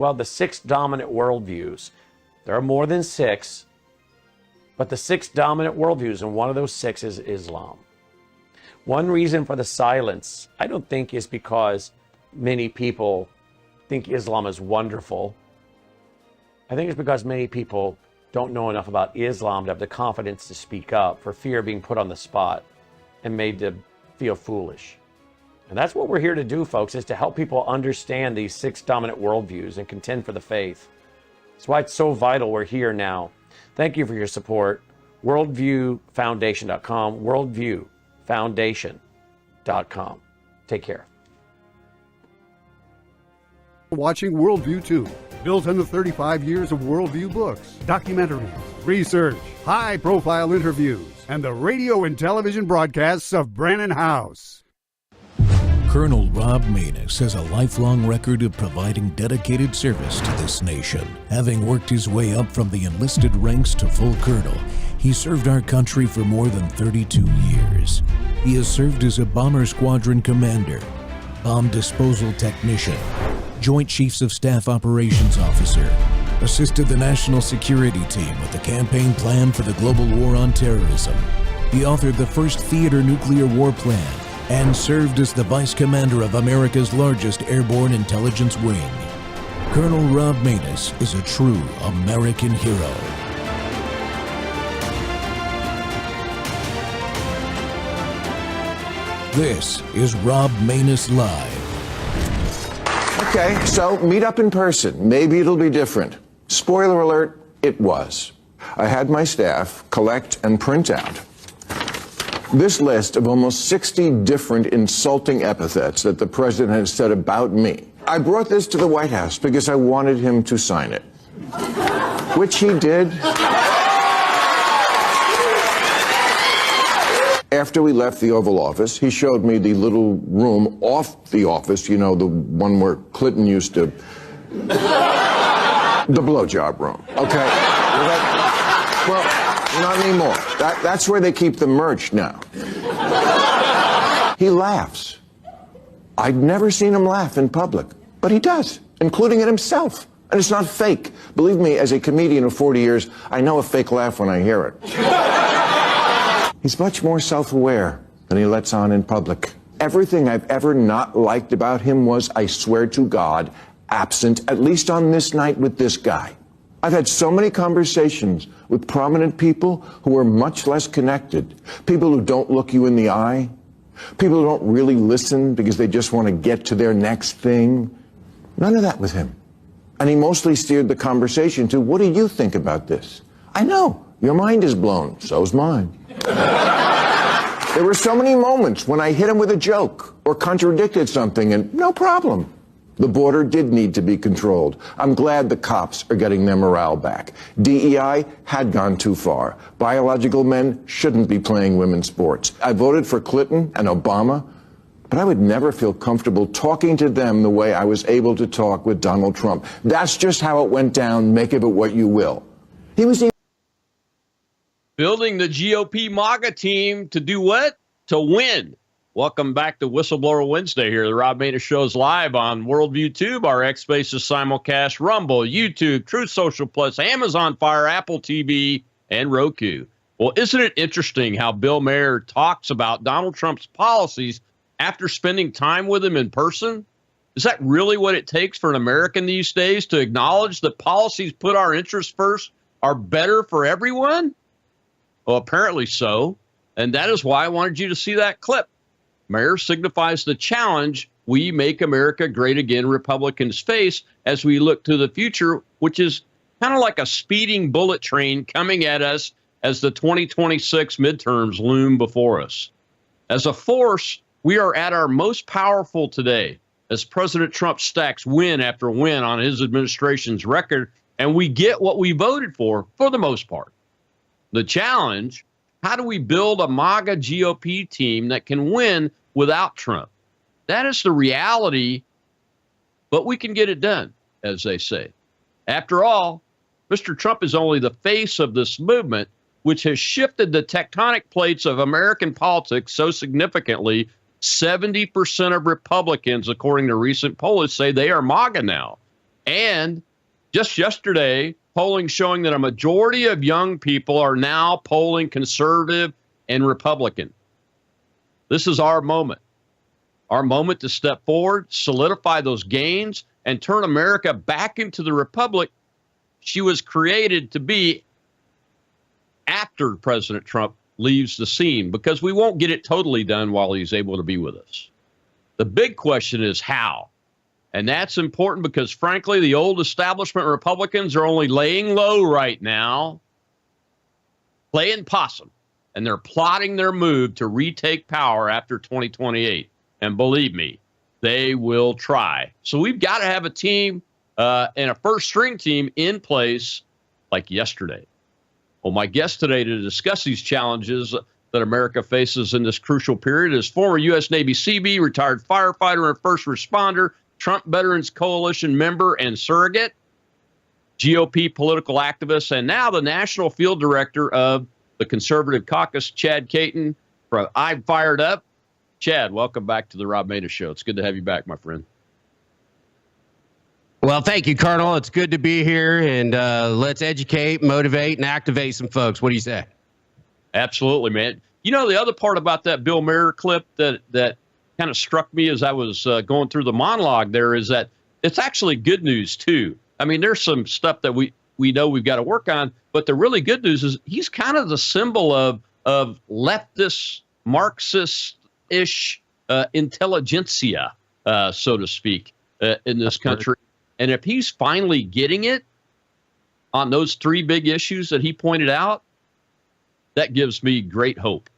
Well, the 6 dominant worldviews. There are more than 6, but the 6 dominant worldviews, and one of those 6 is Islam. One reason for the silence, I don't think, is because many people think Islam is wonderful. I think it's because many people don't know enough about Islam to have the confidence to speak up for fear of being put on the spot and made to feel foolish. And that's what we're here to do, folks, is to help people understand these 6 dominant worldviews and contend for the faith. That's why it's so vital we're here now. Thank you for your support. WorldviewFoundation.com, WorldviewFoundation.com. Take care. Watching Worldview 2, built on the 35 years of Worldview books, documentaries, research, high-profile interviews, and the radio and television broadcasts of Brannon House. Colonel Rob Maness has a lifelong record of providing dedicated service to this nation. Having worked his way up from the enlisted ranks to full colonel, he served our country for more than 32 years. He has served as a bomber squadron commander, bomb disposal technician, Joint Chiefs of Staff Operations Officer, assisted the National Security Team with the campaign plan for the global war on terrorism. He authored the first theater nuclear war plan and served as the Vice Commander of America's largest airborne intelligence wing. Colonel Rob Maness is a true American hero. This is Rob Maness Live. Okay, so meet up in person. Maybe it'll be different. Spoiler alert, it was. I had my staff collect and print out this list of almost 60 different insulting epithets that the president has said about me. I brought this to the White House because I wanted him to sign it, which he did. After we left the Oval Office, he showed me the little room off the office, you know, the one where Clinton used to... the blowjob room, okay? Well, not anymore. That's where they keep the merch now. He laughs. I'd never seen him laugh in public, but he does, including at himself. And it's not fake. Believe me, as a comedian of 40 years, I know a fake laugh when I hear it. He's much more self-aware than he lets on in public. Everything I've ever not liked about him was, I swear to God, absent, at least on this night with this guy. I've had so many conversations with prominent people who are much less connected, people who don't look you in the eye, people who don't really listen because they just want to get to their next thing. None of that with him. And he mostly steered the conversation to, what do you think about this? I know, your mind is blown, so's mine. There were so many moments when I hit him with a joke or contradicted something, and no problem. The border did need to be controlled. I'm glad the cops are getting their morale back. DEI had gone too far. Biological men shouldn't be playing women's sports. I voted for Clinton and Obama, but I would never feel comfortable talking to them the way I was able to talk with Donald Trump. That's just how it went down. Make of it what you will. He was building the GOP MAGA team to do what? To win. Welcome back to Whistleblower Wednesday here. The Rob Maness Show is live on Worldview Tube, our X Spaces simulcast, Rumble, YouTube, Truth Social Plus, Amazon Fire, Apple TV, and Roku. Well, isn't it interesting how Bill Maher talks about Donald Trump's policies after spending time with him in person? Is that really what it takes for an American these days to acknowledge that policies put our interests first are better for everyone? Well, apparently so. And that is why I wanted you to see that clip. Mayor signifies the challenge we make America great again Republicans face as we look to the future, which is kind of like a speeding bullet train coming at us as the 2026 midterms loom before us. As a force, we are at our most powerful today as President Trump stacks win after win on his administration's record, and we get what we voted for the most part. The challenge, how do we build a MAGA GOP team that can win without Trump? That is the reality, but we can get it done, as they say. After all, Mr. Trump is only the face of this movement, which has shifted the tectonic plates of American politics so significantly. 70% of Republicans, according to recent polls, say they are MAGA now. And just yesterday, polling showing that a majority of young people are now polling conservative and Republican. This is our moment to step forward, solidify those gains, and turn America back into the republic she was created to be after President Trump leaves the scene, because we won't get it totally done while he's able to be with us. The big question is how. And that's important because, frankly, the old establishment Republicans are only laying low right now, playing possum, and they're plotting their move to retake power after 2028. And believe me, they will try. So we've got to have a team and a first-string team in place like yesterday. Well, my guest today to discuss these challenges that America faces in this crucial period is former U.S. Navy Seabee, retired firefighter and first responder, Trump Veterans Coalition member and surrogate, GOP political activist, and now the national field director of the Conservative Caucus, Chad Caton. I'm fired up. Chad, welcome back to the Rob Maness Show. It's good to have you back, my friend. Well, thank you, Colonel. It's good to be here, and let's educate, motivate, and activate some folks. What do you say? Absolutely, man. You know, the other part about that Bill Maher clip that kind of struck me as I was going through the monologue there is that it's actually good news, too. I mean, there's some stuff that we know we've got to work on, but the really good news is he's kind of the symbol of leftist, Marxist-ish intelligentsia, so to speak, in this country. And if he's finally getting it on those three big issues that he pointed out, that gives me great hope.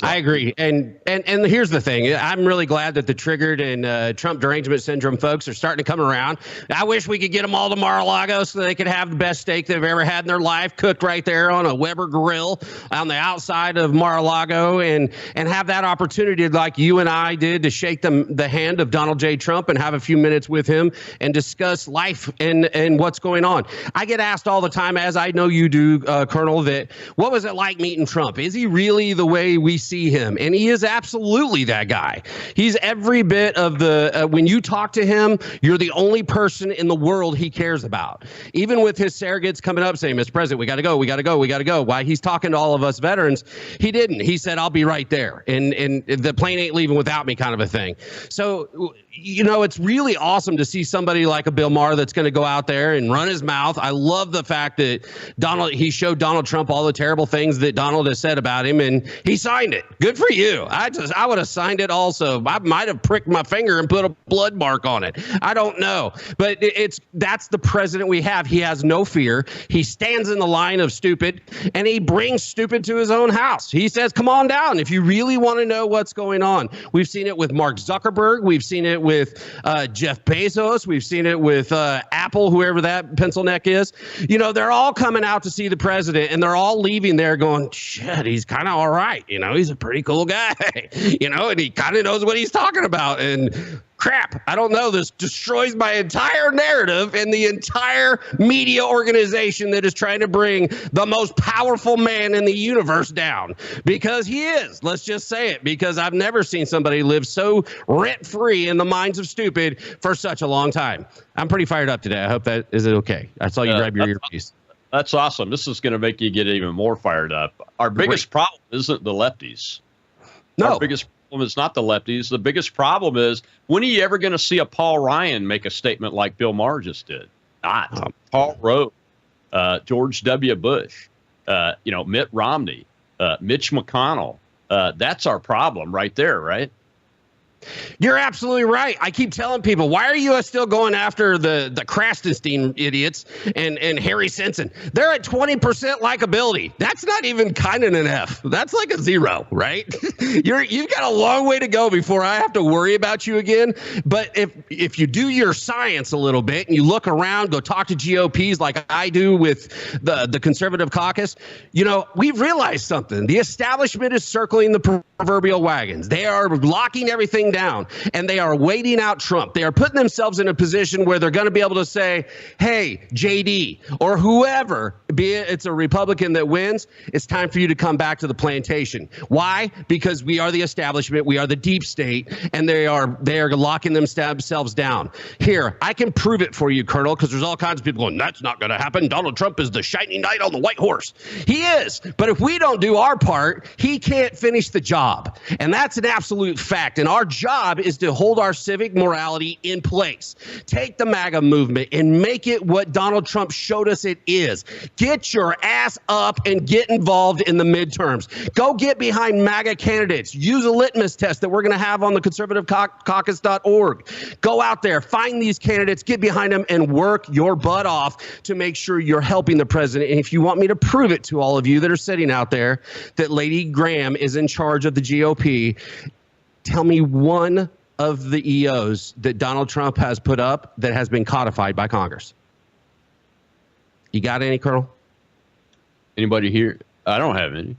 I agree. And here's the thing. I'm really glad that the triggered and Trump derangement syndrome folks are starting to come around. I wish we could get them all to Mar-a-Lago so they could have the best steak they've ever had in their life, cooked right there on a Weber grill on the outside of Mar-a-Lago, and have that opportunity like you and I did to shake the hand of Donald J. Trump and have a few minutes with him and discuss life and what's going on. I get asked all the time, as I know you do, Colonel, that what was it like meeting Trump? Is he really the way we see him? And he is absolutely that guy. He's every bit of the when you talk to him, you're the only person in the world he cares about. Even with his surrogates coming up saying, Mr. President, we got to go, we got to go, we got to go. Why he's talking to all of us veterans, he didn't. He said, I'll be right there. And the plane ain't leaving without me, kind of a thing. So, you know, it's really awesome to see somebody like a Bill Maher that's going to go out there and run his mouth. I love the fact that he showed Donald Trump all the terrible things that Donald has said about him, and he signed it. Good for you. I would have signed it also. I might have pricked my finger and put a blood mark on it. I don't know. But that's the president we have. He has no fear. He stands in the line of stupid, and he brings stupid to his own house. He says, come on down if you really want to know what's going on. We've seen it with Mark Zuckerberg. We've seen it with Jeff Bezos. We've seen it with Apple, whoever that pencil neck is. You know, they're all coming out to see the president, and they're all leaving there going, shit, he's kind of all right. You know, he's a pretty cool guy, you know, and he kind of knows what he's talking about. And crap, I don't know. This destroys my entire narrative and the entire media organization that is trying to bring the most powerful man in the universe down, because he is. Let's just say it, because I've never seen somebody live so rent-free in the minds of stupid for such a long time. I'm pretty fired up today. I hope that is it okay. I saw you grab your earpiece. That's awesome. This is going to make you get even more fired up. Our biggest problem isn't the lefties. No. Our biggest problem is not the lefties. The biggest problem is, when are you ever going to see a Paul Ryan make a statement like Bill Maher just did? Not. Paul Rove, George W. Bush, Mitt Romney, Mitch McConnell. That's our problem right there, right? You're absolutely right. I keep telling people, why are you still going after the Krastenstein idiots and Harry Simpson? They're at 20% likability. That's not even kind of an F. That's like a 0, right? You've got a long way to go before I have to worry about you again. But if you do your science a little bit and you look around, go talk to GOPs like I do with the Conservative Caucus, you know, we've realized something. The establishment is circling the proverbial wagons. They are locking everything shutting down, and they are waiting out Trump. They are putting themselves in a position where they're going to be able to say, hey, JD, or whoever, be it it's a Republican that wins, it's time for you to come back to the plantation. Why? Because we are the establishment, we are the deep state, and they are locking themselves down. Here, I can prove it for you, Colonel, because there's all kinds of people going, that's not going to happen. Donald Trump is the shining knight on the white horse. He is. But if we don't do our part, he can't finish the job. And that's an absolute fact. And our job is to hold our civic morality in place. Take the MAGA movement and make it what Donald Trump showed us it is. Get your ass up and get involved in the midterms. Go get behind MAGA candidates. Use a litmus test that we're going to have on the conservativecaucus.org. Go out there, find these candidates, get behind them, and work your butt off to make sure you're helping the president. And if you want me to prove it to all of you that are sitting out there that Lady Graham is in charge of the GOP, tell me one of the EOs that Donald Trump has put up that has been codified by Congress. You got any, Colonel? Anybody here? I don't have any.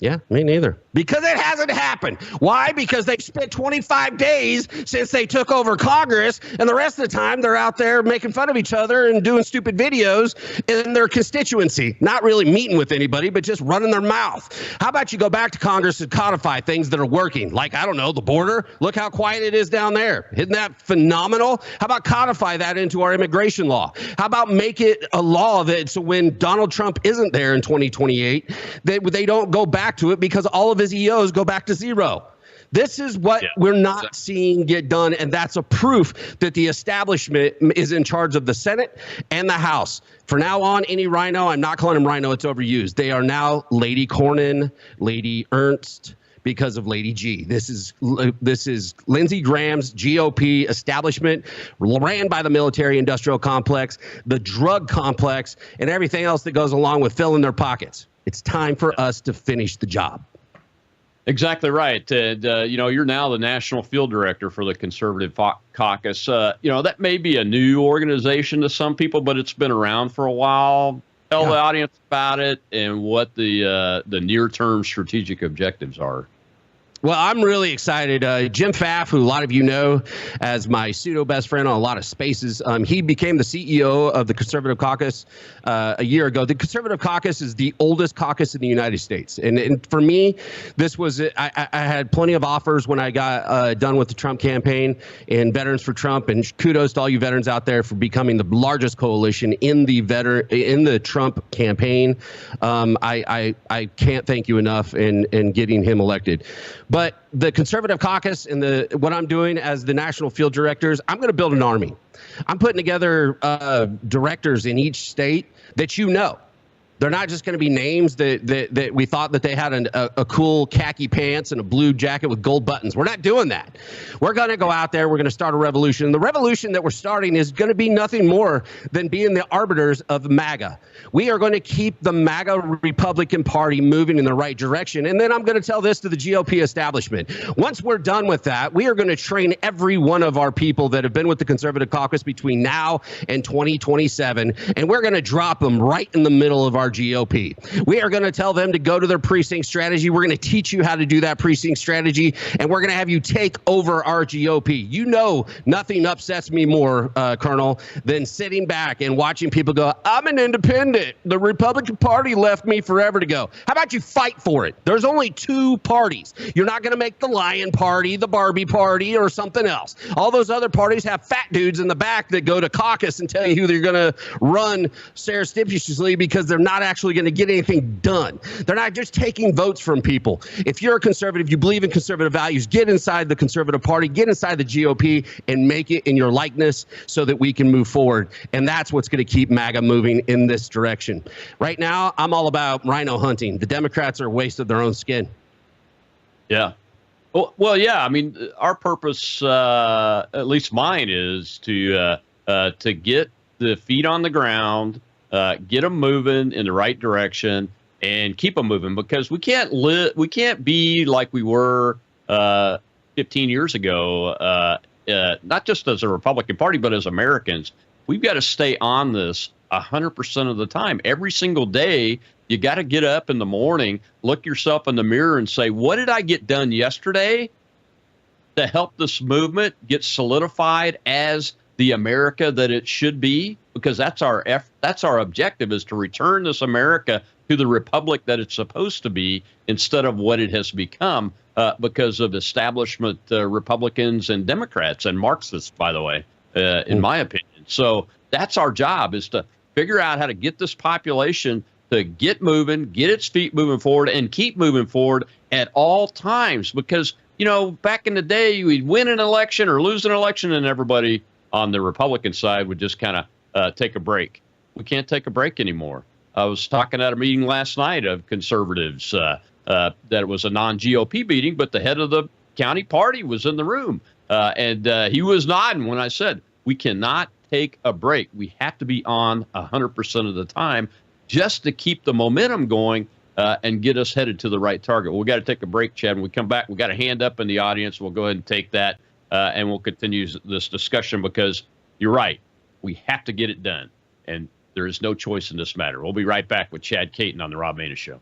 Yeah, me neither. Because it hasn't happened. Why? Because they've spent 25 days since they took over Congress, and the rest of the time they're out there making fun of each other and doing stupid videos in their constituency. Not really meeting with anybody, but just running their mouth. How about you go back to Congress and codify things that are working? Like, I don't know, the border. Look how quiet it is down there. Isn't that phenomenal? How about codify that into our immigration law? How about make it a law that so when Donald Trump isn't there in 2028, they don't go back to it because all of his EOs go back to zero. This is what we're not seeing get done, and that's a proof that the establishment is in charge of the Senate and the House. For now on, any rhino, I'm not calling him rhino, it's overused. They are now Lady Cornyn, Lady Ernst, because of Lady G. This is Lindsey Graham's GOP establishment, ran by the military-industrial complex, the drug complex, and everything else that goes along with filling their pockets. It's time for us to finish the job. Exactly right. And, you're now the national field director for the Conservative Caucus. That may be a new organization to some people, but it's been around for a while. Tell the audience about it and what the near-term strategic objectives are. Well, I'm really excited. Jim Pfaff, who a lot of you know as my pseudo best friend on a lot of spaces, he became the CEO of the Conservative Caucus a year ago. The Conservative Caucus is the oldest caucus in the United States. And for me, this was I had plenty of offers when I got done with the Trump campaign and Veterans for Trump. And kudos to all you veterans out there for becoming the largest coalition in the Trump campaign. I can't thank you enough in getting him elected. But the Conservative Caucus and what I'm doing as the national field directors, I'm going to build an army. I'm putting together directors in each state that you know. They're not just going to be names that we thought that they had a cool khaki pants and a blue jacket with gold buttons. We're not doing that. We're going to go out there. We're going to start a revolution. And the revolution that we're starting is going to be nothing more than being the arbiters of MAGA. We are going to keep the MAGA Republican Party moving in the right direction. And then I'm going to tell this to the GOP establishment. Once we're done with that, we are going to train every one of our people that have been with the Conservative Caucus between now and 2027. And we're going to drop them right in the middle of our GOP. We are going to tell them to go to their precinct strategy. We're going to teach you how to do that precinct strategy, and we're going to have you take over our GOP. You know, nothing upsets me more, Colonel, than sitting back and watching people go, I'm an independent. The Republican Party left me forever ago. How about you fight for it? There's only two parties. You're not going to make the Lion Party, the Barbie Party, or something else. All those other parties have fat dudes in the back that go to caucus and tell you who they're going to run surreptitiously because they're not actually going to get anything done. They're not just taking votes from people. If you're a conservative, you believe in conservative values, get inside the Conservative Party, get inside the GOP, and make it in your likeness so that we can move forward. And that's what's going to keep MAGA moving in this direction. Right now, I'm all about rhino hunting. The Democrats are a waste of their own skin. Yeah. Well, yeah. I mean, our purpose, at least mine, is to get the feet on the ground, get them moving in the right direction, and keep them moving, because we can't be like we were 15 years ago. Not just as a Republican Party, but as Americans, we've got to stay on this 100% of the time. Every single day, you got to get up in the morning, look yourself in the mirror, and say, "What did I get done yesterday? to help this movement get solidified as the America that it should be, because that's our objective, is to return this America to the republic that it's supposed to be instead of what it has become because of establishment Republicans and Democrats and Marxists, by the way, in my opinion. So that's our job, is to figure out how to get this population to get moving, get its feet moving forward, and keep moving forward at all times. Because, you know, back in the day, we'd win an election or lose an election, and everybody on the Republican side would just kind of take a break. We can't take a break anymore. I was talking at a meeting last night of conservatives that it was a non-GOP meeting, but the head of the county party was in the room. And he was nodding when I said, we cannot take a break. We have to be on 100% of the time just to keep the momentum going and get us headed to the right target. Well, we got to take a break, Chad. When we come back, we got a hand up in the audience. We'll go ahead and take that. And we'll continue this discussion, because you're right. We have to get it done. And there is no choice in this matter. We'll be right back with Chad Caton on The Rob Maness Show.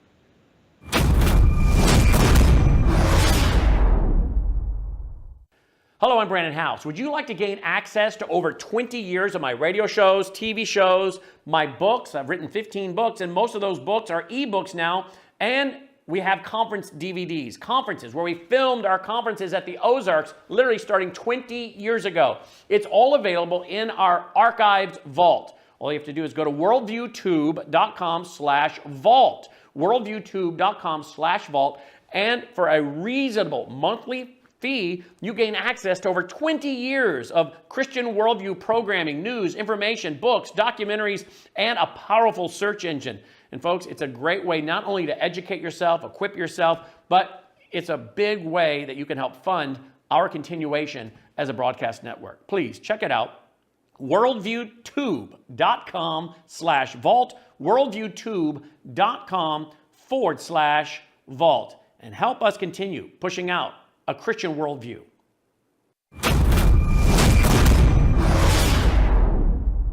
Hello, I'm Brandon House. Would you like to gain access to over 20 years of my radio shows, TV shows, my books? I've written 15 books, and most of those books are ebooks now. And we have conference DVDs, conferences where we filmed our conferences at the Ozarks, literally starting 20 years ago. It's all available in our archived vault. All you have to do is go to worldviewtube.com/vault, worldviewtube.com/vault, and for a reasonable monthly fee, you gain access to over 20 years of Christian worldview programming, news, information, books, documentaries, and a powerful search engine. And folks, it's a great way not only to educate yourself, equip yourself, but it's a big way that you can help fund our continuation as a broadcast network. Please check it out. worldviewtube.com/vault, worldviewtube.com/vault, and help us continue pushing out a Christian worldview.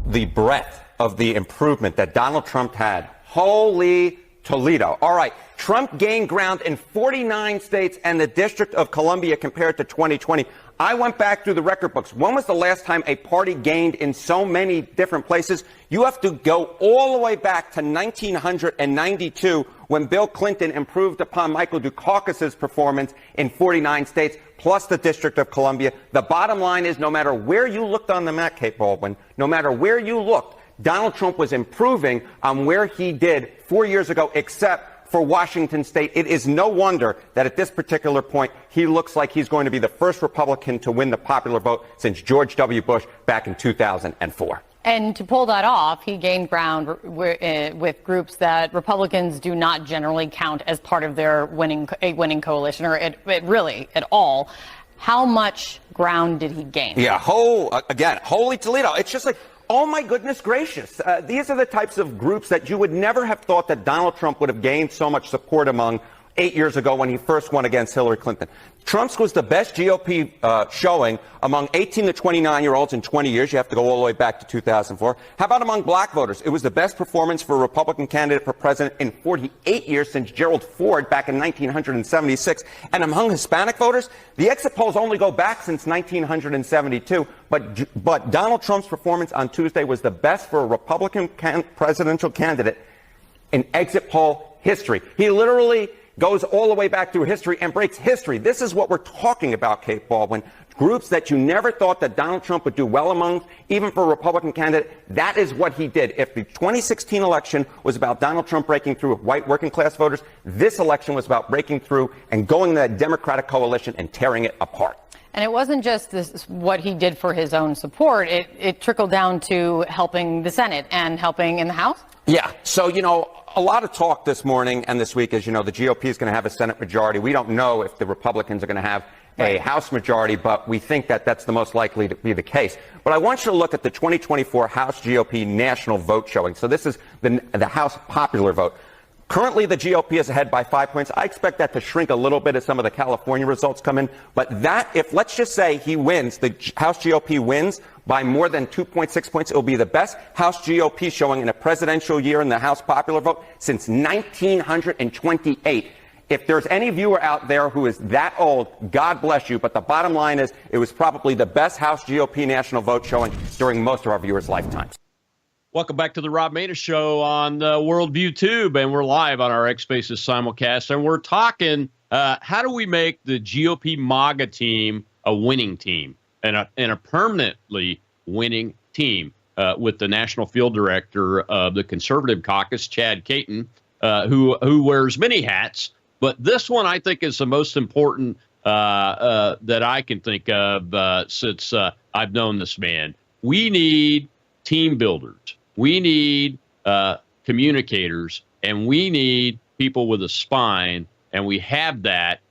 The breadth of the improvement that Donald Trump had. Holy Toledo. All right. Trump gained ground in 49 states and the District of Columbia compared to 2020. I went back through the record books. When was the last time a party gained in so many different places? You have to go all the way back to 1992 when Bill Clinton improved upon Michael Dukakis's performance in 49 states, plus the District of Columbia. The bottom line is, no matter where you looked on the map, Kate Baldwin, no matter where you looked, Donald Trump was improving on where he did 4 years ago, except for Washington State. It is no wonder that at this particular point, he looks like he's going to be the first Republican to win the popular vote since George W. Bush back in 2004. And to pull that off, he gained ground with groups that Republicans do not generally count as part of their winning coalition, or really at all. How much ground did he gain? Yeah, holy Toledo. It's just like, oh, my goodness gracious. These are the types of groups that you would never have thought that Donald Trump would have gained so much support among 8 years ago when he first won against Hillary Clinton. Trump's was the best GOP showing among 18 to 29-year-olds in 20 years. You have to go all the way back to 2004. How about among black voters? It was the best performance for a Republican candidate for president in 48 years since Gerald Ford back in 1976. And among Hispanic voters, the exit polls only go back since 1972. But Donald Trump's performance on Tuesday was the best for a Republican presidential candidate in exit poll history. He literally goes all the way back through history and breaks history. This is what we're talking about, Kate Baldwin. Groups that you never thought that Donald Trump would do well among, even for a Republican candidate, that is what he did. If the 2016 election was about Donald Trump breaking through with white working class voters, this election was about breaking through and going to that Democratic coalition and tearing it apart. And it wasn't just what he did for his own support. It trickled down to helping the Senate and helping in the House. Yeah. So, a lot of talk this morning and this week is, the GOP is going to have a Senate majority. We don't know if the Republicans are going to have a House majority, but we think that that's the most likely to be the case. But I want you to look at the 2024 House GOP national vote showing. So this is the House popular vote. Currently, the GOP is ahead by 5 points. I expect that to shrink a little bit as some of the California results come in. But if let's just say he wins, the House GOP wins by more than 2.6 points, it will be the best House GOP showing in a presidential year in the House popular vote since 1928. If there's any viewer out there who is that old, God bless you. But the bottom line is it was probably the best House GOP national vote showing during most of our viewers' lifetimes. Welcome back to the Rob Maness Show on Worldview Tube, and we're live on our X Spaces simulcast, and we're talking how do we make the GOP MAGA team a winning team and a permanently winning team with the national field director of the Conservative Caucus, Chad Caton, who wears many hats. But this one, I think, is the most important that I can think of since I've known this man. We need team builders. We need communicators, and we need people with a spine. And we have that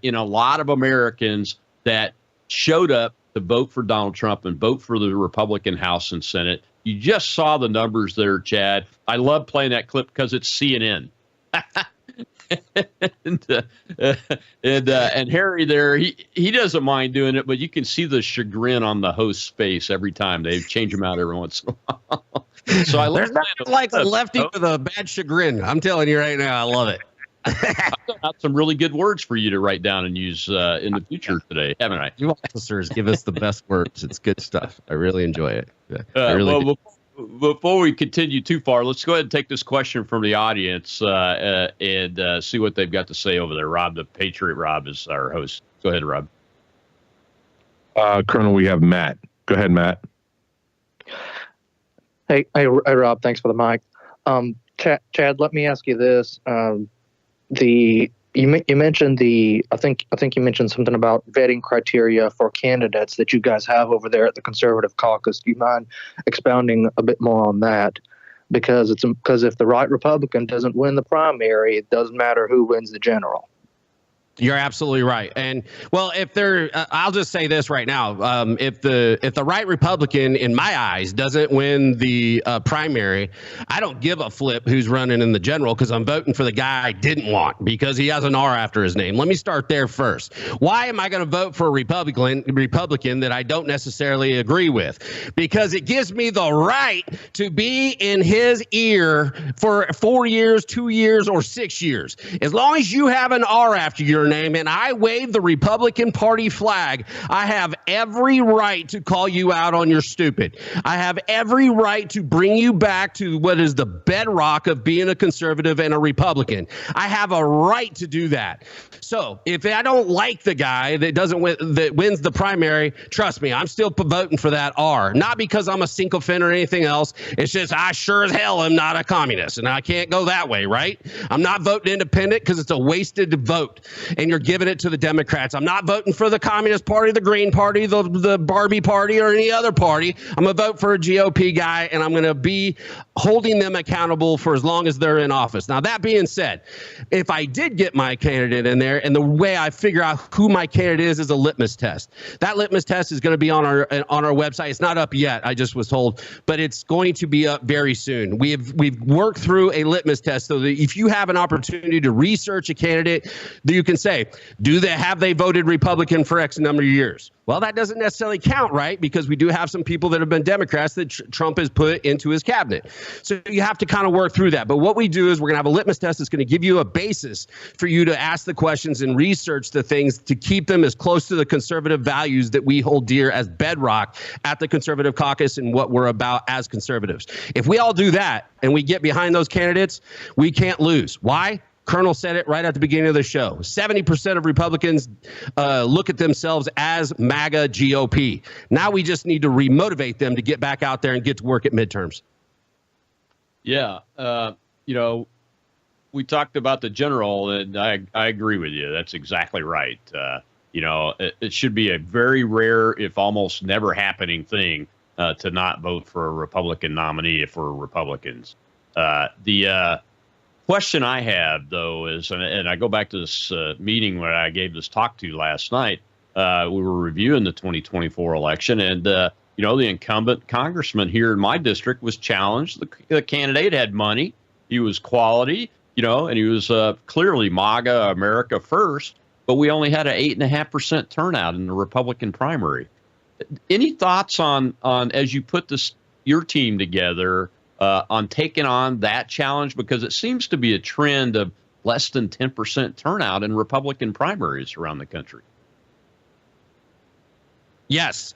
in a lot of Americans that showed up to vote for Donald Trump and vote for the Republican House and Senate. You just saw the numbers there, Chad. I love playing that clip because it's CNN. and Harry there, he doesn't mind doing it, but you can see the chagrin on the host's face every time. They change him out every once in a while. So I love like a lefty with a bad chagrin. I'm telling you right now, I love it. I've got some really good words for you to write down and use in the future today, haven't I? You officers give us the best words. It's good stuff. I really enjoy it. I really do. Before we continue too far, let's go ahead and take this question from the audience and see what they've got to say over there. Rob, the Patriot Rob, is our host. Go ahead, Rob. Colonel, we have Matt. Go ahead, Matt. Hey, Rob. Thanks for the mic. Chad, let me ask you this. You mentioned I think you mentioned something about vetting criteria for candidates that you guys have over there at the Conservative Caucus. Do you mind expounding a bit more on that? Because if the right Republican doesn't win the primary, it doesn't matter who wins the general. You're absolutely right. And well, if they're, I'll just say this right now. If the right Republican, in my eyes, doesn't win the primary, I don't give a flip who's running in the general, because I'm voting for the guy I didn't want because he has an R after his name. Let me start there first. Why am I going to vote for a Republican that I don't necessarily agree with? Because it gives me the right to be in his ear for 4 years, 2 years, or 6 years. As long as you have an R after your name and I wave the Republican Party flag, I have every right to call you out on your stupid. I have every right to bring you back to what is the bedrock of being a conservative and a Republican. I have a right to do that. So if I don't like the guy that wins the primary, trust me, I'm still voting for that R. Not because I'm a sycophant or anything else. It's just I sure as hell am not a communist, and I can't go that way, right? I'm not voting independent because it's a wasted vote, and you're giving it to the Democrats. I'm not voting for the Communist Party, the Green Party, the Barbie Party, or any other party. I'm going to vote for a GOP guy, and I'm going to be holding them accountable for as long as they're in office. Now, that being said, if I did get my candidate in there, and the way I figure out who my candidate is a litmus test. That litmus test is going to be on our website. It's not up yet, I just was told, but it's going to be up very soon. We've worked through a litmus test so that if you have an opportunity to research a candidate, you can say, have they voted Republican for X number of years? Well, that doesn't necessarily count, right? Because we do have some people that have been Democrats that Trump has put into his cabinet. So you have to kind of work through that. But what we do is we're going to have a litmus test that's going to give you a basis for you to ask the questions and research the things to keep them as close to the conservative values that we hold dear as bedrock at the Conservative Caucus and what we're about as conservatives. If we all do that and we get behind those candidates, we can't lose. Why? Colonel said it right at the beginning of the show. 70% of Republicans look at themselves as MAGA GOP. Now we just need to remotivate them to get back out there and get to work at midterms. Yeah. We talked about the general, and I agree with you. That's exactly right. It should be a very rare, if almost never happening thing to not vote for a Republican nominee if we're Republicans. The question I have, though, is, and I go back to this meeting where I gave this talk to last night. We were reviewing the 2024 election, and the incumbent congressman here in my district was challenged. The candidate had money, he was quality, and he was clearly MAGA, America first. But we only had an 8.5% turnout in the Republican primary. Any thoughts on as you put your team together? On taking on that challenge, because it seems to be a trend of less than 10% turnout in Republican primaries around the country. Yes,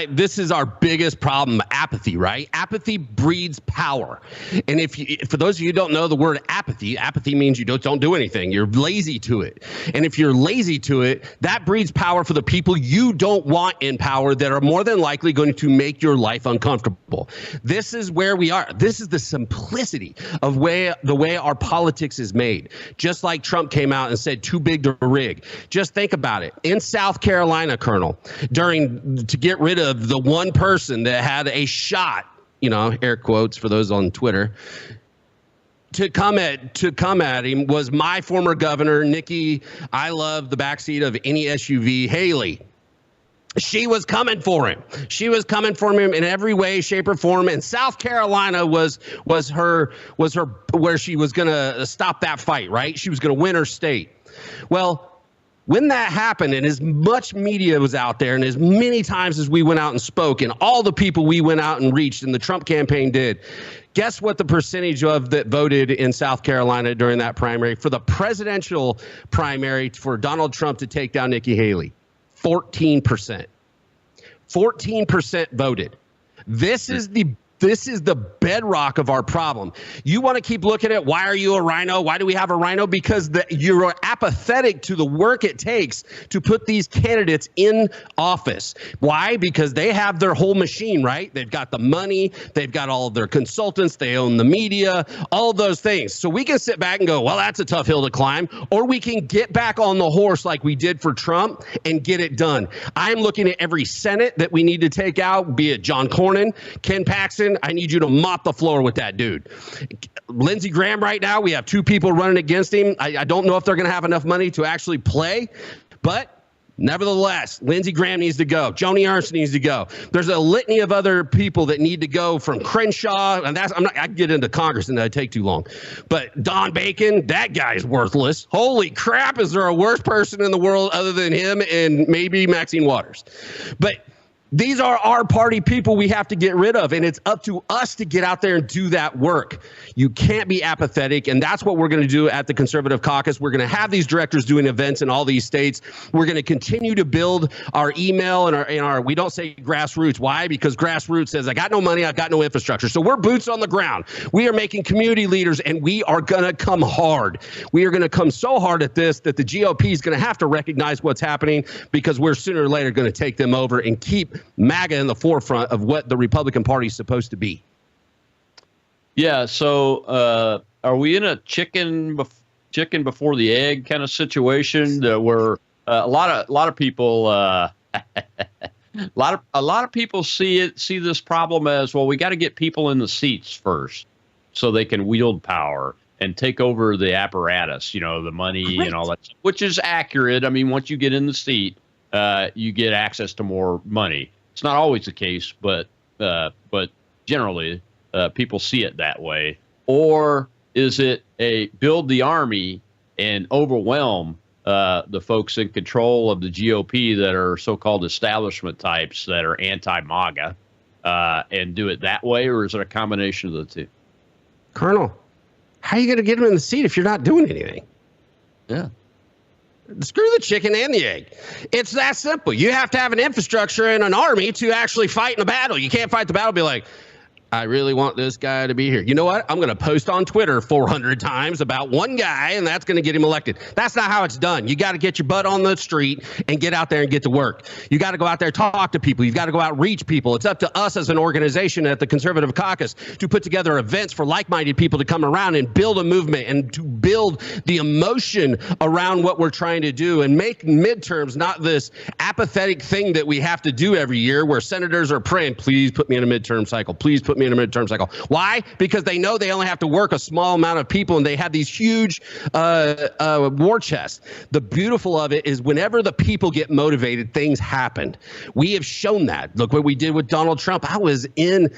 this is our biggest problem, apathy, right? Apathy breeds power. And for those of you who don't know the word apathy means you don't do anything. You're lazy to it. And if you're lazy to it, that breeds power for the people you don't want in power that are more than likely going to make your life uncomfortable. This is where we are. This is the simplicity of the way our politics is made. Just like Trump came out and said, too big to rig. Just think about it. In South Carolina, Colonel, to get rid of the one person that had a shot, air quotes for those on Twitter, to come at him was my former governor, Nikki, I love the backseat of any SUV, Haley. She was coming for him. She was coming for him in every way, shape, or form. And South Carolina was her where she was going to stop that fight, right? She was going to win her state. Well, when that happened, and as much media was out there, and as many times as we went out and spoke, and all the people we went out and reached, and the Trump campaign did, guess what the percentage of that voted in South Carolina during that primary for the presidential primary for Donald Trump to take down Nikki Haley? 14%. 14% voted. This is the bedrock of our problem. You want to keep looking at why are you a rhino? Why do we have a rhino? Because you're apathetic to the work it takes to put these candidates in office. Why? Because they have their whole machine, right? They've got the money. They've got all of their consultants. They own the media, all of those things. So we can sit back and go, well, that's a tough hill to climb. Or we can get back on the horse like we did for Trump and get it done. I'm looking at every Senate that we need to take out, be it John Cornyn, Ken Paxton. I need you to mop the floor with that dude. Lindsey Graham right now, we have two people running against him. I don't know if they're going to have enough money to actually play, but nevertheless, Lindsey Graham needs to go. Joni Ernst needs to go. There's a litany of other people that need to go, from Crenshaw, and I get into Congress and that'd take too long. But Don Bacon, that guy's worthless. Holy crap, is there a worse person in the world other than him and maybe Maxine Waters? But these are our party people we have to get rid of, and it's up to us to get out there and do that work. You can't be apathetic, and that's what we're going to do at the Conservative Caucus. We're going to have these directors doing events in all these states. We're going to continue to build our email and our we don't say grassroots. Why? Because grassroots says, I got no money, I've got no infrastructure. So we're boots on the ground. We are making community leaders, and we are going to come hard. We are going to come so hard at this that the GOP is going to have to recognize what's happening, because we're sooner or later going to take them over and keep MAGA in the forefront of what the Republican Party is supposed to be. Yeah. So are we in a chicken before the egg kind of situation where a lot of people a lot of people see this problem as, well, we got to get people in the seats first so they can wield power and take over the apparatus, the money and all that, which is accurate. I mean, once you get in the seat, you get access to more money. It's not always the case, but generally people see it that way. Or is it a build the army and overwhelm the folks in control of the GOP that are so-called establishment types that are anti-MAGA and do it that way? Or is it a combination of the two? Colonel, how are you going to get them in the seat if you're not doing anything? Yeah. Screw the chicken and the egg. It's that simple. You have to have an infrastructure and an army to actually fight in a battle. You can't fight the battle and be like, I really want this guy to be here. You know what? I'm going to post on Twitter 400 times about one guy, and that's going to get him elected. That's not how it's done. You got to get your butt on the street and get out there and get to work. You got to go out there, talk to people. You've got to go out and reach people. It's up to us as an organization at the Conservative Caucus to put together events for like-minded people to come around and build a movement and to build the emotion around what we're trying to do and make midterms not this apathetic thing that we have to do every year where senators are praying, please put me in a midterm cycle. Please put me in a midterm cycle. Why? Because they know they only have to work a small amount of people, and they have these huge war chests. The beautiful of it is whenever the people get motivated, things happen. We have shown that. Look what we did with Donald Trump. I was in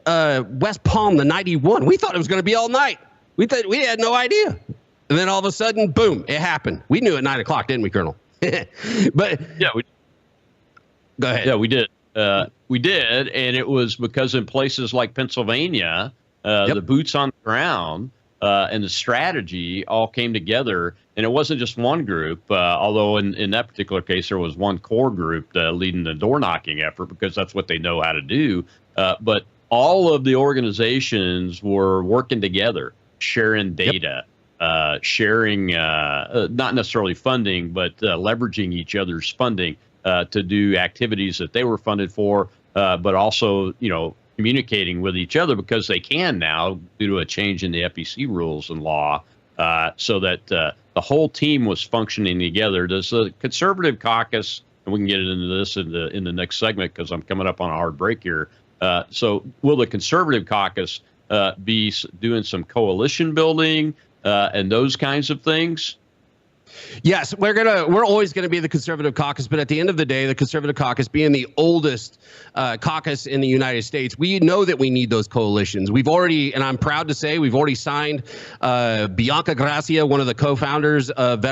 West Palm the night he won. We thought it was going to be all night. We had no idea. And then all of a sudden, boom, it happened. We knew at 9 o'clock, didn't we, Colonel? But yeah, go ahead. Yeah, we did. We did, and it was because in places like Pennsylvania, the boots on the ground and the strategy all came together. And it wasn't just one group, although in that particular case, there was one core group leading the door knocking effort because that's what they know how to do. But all of the organizations were working together, sharing data, sharing not necessarily funding, but leveraging each other's funding to do activities that they were funded for, but also, communicating with each other because they can now due to a change in the FEC rules and law, so that the whole team was functioning together. Does the conservative caucus, and we can get into this in the next segment because I'm coming up on a hard break here. So will the conservative caucus be doing some coalition building and those kinds of things? Yes, we're always gonna be the conservative caucus, but at the end of the day, the conservative caucus being the oldest caucus in the United States, we know that we need those coalitions. We've already, and I'm proud to say, we've already signed Bianca Gracia, one of the co-founders of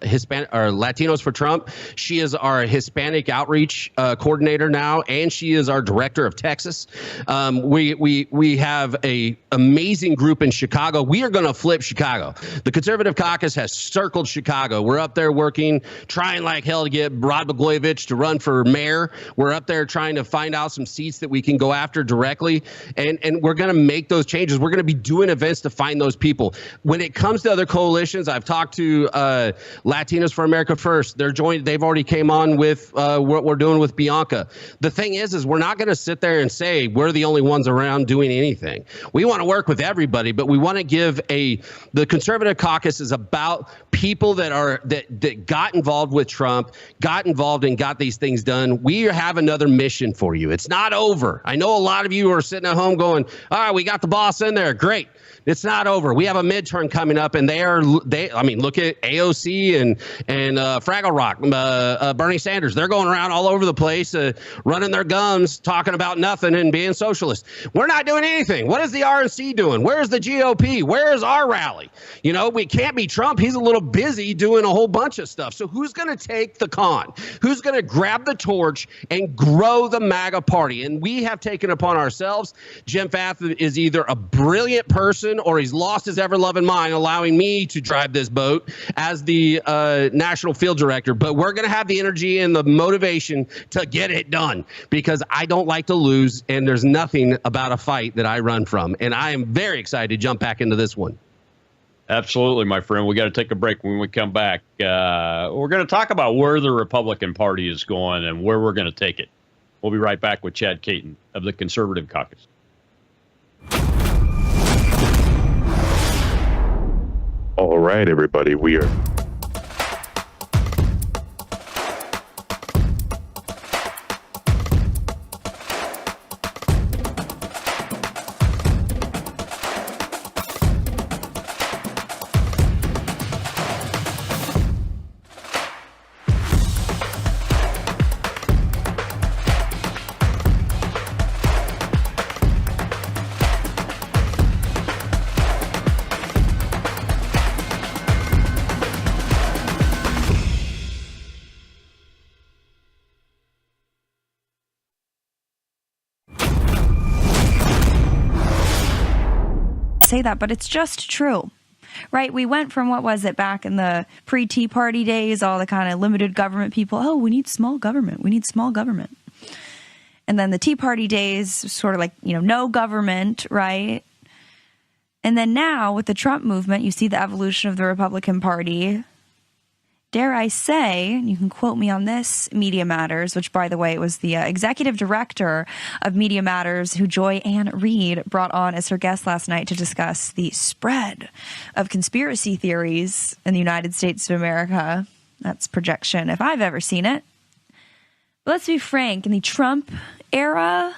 Hispanic or Latinos for Trump. She is our Hispanic outreach coordinator now, and she is our director of Texas. We have a amazing group in Chicago. We are going to flip Chicago. The conservative caucus has circled Chicago. We're up there working, trying like hell to get Rod Blagojevich to run for mayor. We're up there trying to find out some seats that we can go after directly, and we're going to make those changes. We're going to be doing events to find those people. When it comes to other coalitions, I've talked to Latinos for America First. They've already came on with what we're doing with Bianca. The thing is we're not going to sit there and say we're the only ones around doing anything. We want to work with everybody, but we want to give the conservative caucus is about people that got involved with Trump, got involved and got these things done. We have another mission for you. It's not over. I know a lot of you are sitting at home going, all right, we got the boss in there. Great. It's not over. We have a midterm coming up, and look at AOC and Fraggle Rock, Bernie Sanders. They're going around all over the place, running their gums, talking about nothing and being socialist. We're not doing anything. What is the RNC doing? Where's the GOP? Where's our rally? We can't be Trump. He's a little busy doing a whole bunch of stuff. So who's going to take the con? Who's going to grab the torch and grow the MAGA party? And we have taken upon ourselves. Jim Fath is either a brilliant person or he's lost his ever-loving mind, allowing me to drive this boat as the national field director. But we're going to have the energy and the motivation to get it done because I don't like to lose, and there's nothing about a fight that I run from. And I am very excited to jump back into this one. Absolutely, my friend. We got to take a break. When we come back, we're going to talk about where the Republican Party is going and where we're going to take it. We'll be right back with Chad Caton of the Conservative Caucus. All right, everybody, we are say that, but it's just true, right? We went from, what was it, back in the pre-Tea Party days, all the kind of limited government people, oh, we need small government. We need small government. And then the Tea Party days, sort of like, no government, right? And then now with the Trump movement, you see the evolution of the Republican Party. Dare I say, and you can quote me on this, Media Matters, which, by the way, it was the executive director of Media Matters who Joy Ann Reid brought on as her guest last night to discuss the spread of conspiracy theories in the United States of America. That's projection if I've ever seen it. But let's be frank, in the Trump era,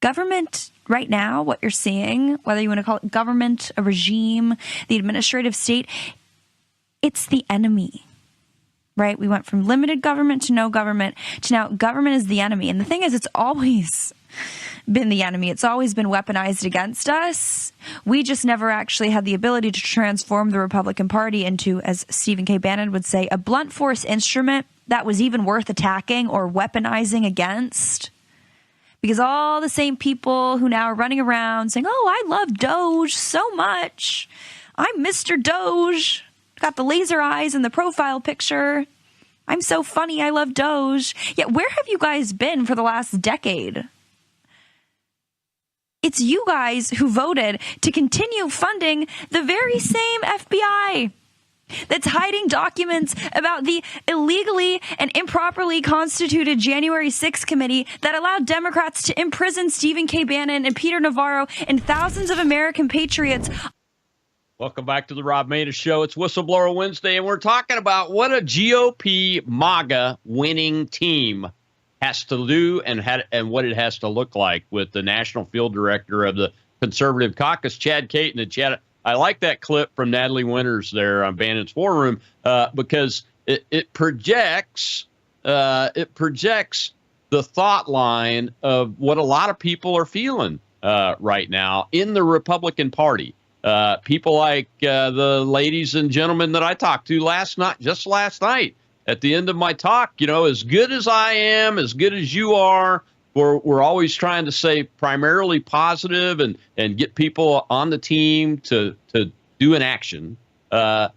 government right now, what you're seeing, whether you want to call it government, a regime, the administrative state, it's the enemy, right? We went from limited government to no government to now government is the enemy. And the thing is, it's always been the enemy. It's always been weaponized against us. We just never actually had the ability to transform the Republican Party into, as Stephen K. Bannon would say, a blunt force instrument that was even worth attacking or weaponizing against. Because all the same people who now are running around saying, oh, I love Doge so much. I'm Mr. Doge. Got the laser eyes in the profile picture. I'm so funny. I love Doge. Yet where have you guys been for the last decade? It's you guys who voted to continue funding the very same FBI that's hiding documents about the illegally and improperly constituted January 6th committee that allowed Democrats to imprison Stephen K. Bannon and Peter Navarro and thousands of American patriots. Welcome back to the Rob Maness Show. It's Whistleblower Wednesday, and we're talking about what a GOP MAGA winning team has to do and what it has to look like with the national field director of the Conservative Caucus, Chad Caton. And Chad, I like that clip from Natalie Winters there on Bannon's War Room because it projects the thought line of what a lot of people are feeling right now in the Republican Party. People like the ladies and gentlemen that I talked to last night. At the end of my talk, as good as I am, as good as you are, we're always trying to say primarily positive and get people on the team to do an action. The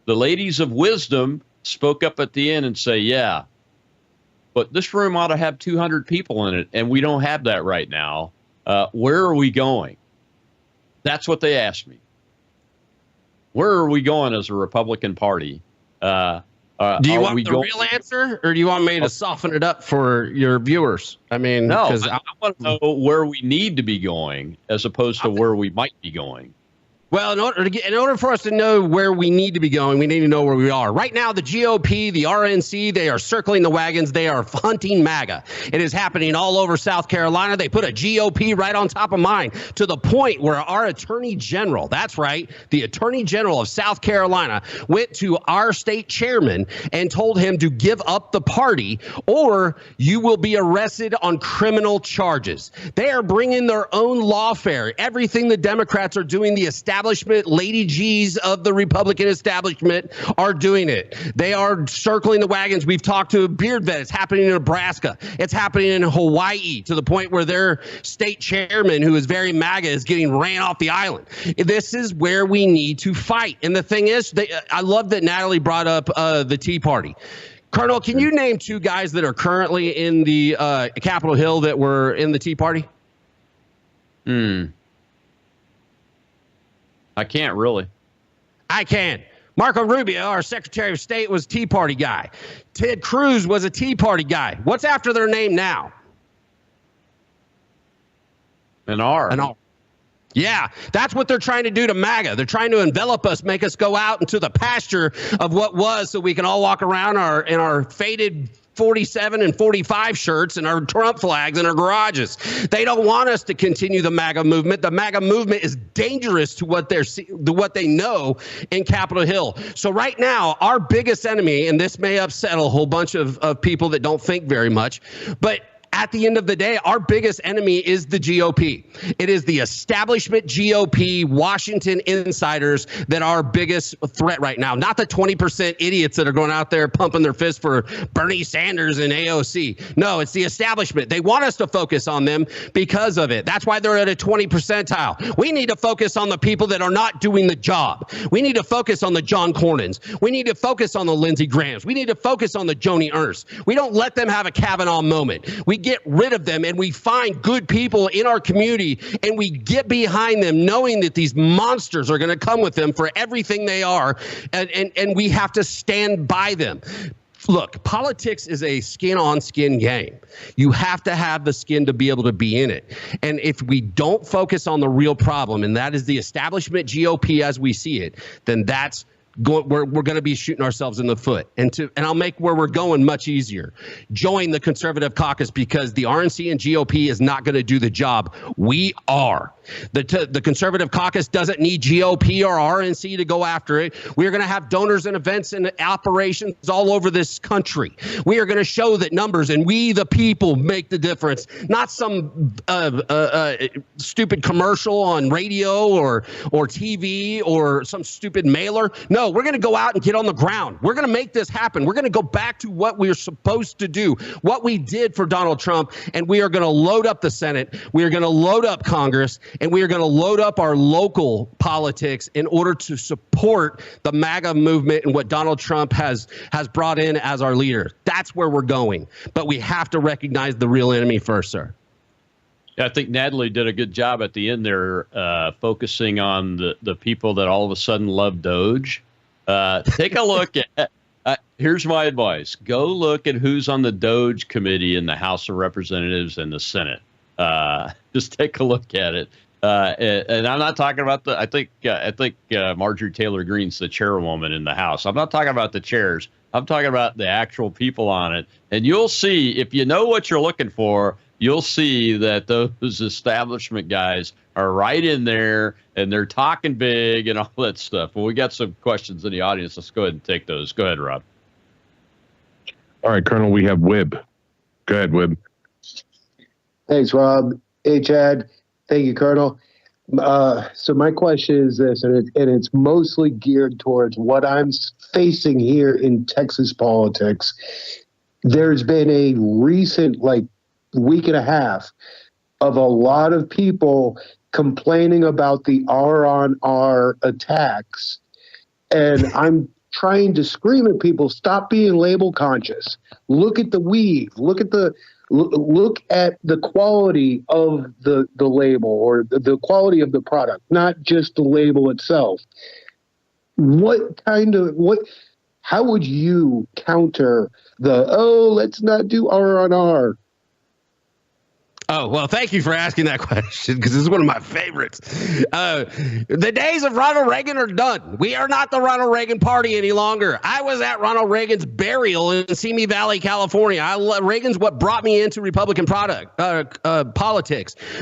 ladies of wisdom spoke up at the end and say, yeah, but this room ought to have 200 people in it, and we don't have that right now. Where are we going? That's what they asked me. Where are we going as a Republican Party? Do you want the real answer, or do you want me to soften it up for your viewers? I mean, no, I want to know where we need to be going as opposed to where we might be going. Well, in order for us to know where we need to be going, we need to know where we are. Right now, the GOP, the RNC, they are circling the wagons. They are hunting MAGA. It is happening all over South Carolina. They put a GOP right on top of mine to the point where our attorney general, that's right, the attorney general of South Carolina, went to our state chairman and told him to give up the party or you will be arrested on criminal charges. They are bringing their own lawfare. Everything the Democrats are doing, the establishment, Lady G's of the Republican establishment are doing it. They are circling the wagons. We've talked to Beard Vet. It's happening in Nebraska. It's happening in Hawaii to the point where their state chairman, who is very MAGA, is getting ran off the island. This is where we need to fight. And the thing is, I love that Natalie brought up the Tea Party. Colonel, can you name two guys that are currently in the Capitol Hill that were in the Tea Party? I can't really. I can. Marco Rubio, our Secretary of State, was a Tea Party guy. Ted Cruz was a Tea Party guy. What's after their name now? An R. An R. Yeah, that's what they're trying to do to MAGA. They're trying to envelop us, make us go out into the pasture of what was so we can all walk around in our faded 47 and 45 shirts and our Trump flags in our garages. They don't want us to continue the MAGA movement. The MAGA movement is dangerous to what they know in Capitol Hill. So right now, our biggest enemy, and this may upset a whole bunch of people that don't think very much, but at the end of the day, our biggest enemy is the GOP. It is the establishment GOP, Washington insiders that are our biggest threat right now. Not the 20% idiots that are going out there pumping their fists for Bernie Sanders and AOC. No, it's the establishment. They want us to focus on them because of it. That's why they're at a 20 percentile. We need to focus on the people that are not doing the job. We need to focus on the John Cornyn's. We need to focus on the Lindsey Grahams. We need to focus on the Joni Ernst. We don't let them have a Kavanaugh moment. We get rid of them and we find good people in our community and we get behind them knowing that these monsters are going to come with them for everything they are, and we have to stand by them. Look, politics is a skin-on-skin game. You have to have the skin to be able to be in it. And if we don't focus on the real problem, and that is the establishment GOP as we see it, then that's we're going to be shooting ourselves in the foot. And I'll make where we're going much easier. Join the Conservative Caucus because the RNC and GOP is not going to do the job. We are. The conservative caucus doesn't need GOP or RNC to go after it. We are going to have donors and events and operations all over this country. We are going to show that numbers and we, the people, make the difference, not some stupid commercial on radio or TV or some stupid mailer. No, we're going to go out and get on the ground. We're going to make this happen. We're going to go back to what we're supposed to do, what we did for Donald Trump, and we are going to load up the Senate. We are going to load up Congress, and we are going to load up our local politics in order to support the MAGA movement and what Donald Trump has brought in as our leader. That's where we're going. But we have to recognize the real enemy first, sir. I think Natalie did a good job at the end there, focusing on the people that all of a sudden love Doge. Take a look at, here's my advice. Go look at who's on the Doge committee in the House of Representatives and the Senate. Just take a look at it. And I'm not talking about I think Marjorie Taylor Greene's the chairwoman in the House. I'm not talking about the chairs. I'm talking about the actual people on it. And you'll see, if you know what you're looking for, you'll see that those establishment guys are right in there and they're talking big and all that stuff. Well, we got some questions in the audience. Let's go ahead and take those. Go ahead, Rob. All right, Colonel, we have Wib. Go ahead, Wib. Thanks, Rob. Hey, Chad. Thank you, Colonel. So my question is this, and it's mostly geared towards what I'm facing here in Texas politics. There's been a recent, week and a half of a lot of people complaining about the R-on-R attacks. And I'm trying to scream at people, stop being label conscious. Look at the weave. Look at the quality of the label or the quality of the product, not just the label itself. How would you counter let's not do R-on-R? Oh, well, thank you for asking that question, because this is one of my favorites. The days of Ronald Reagan are done. We are not the Ronald Reagan party any longer. I was at Ronald Reagan's burial in Simi Valley, California. Reagan's what brought me into Republican politics.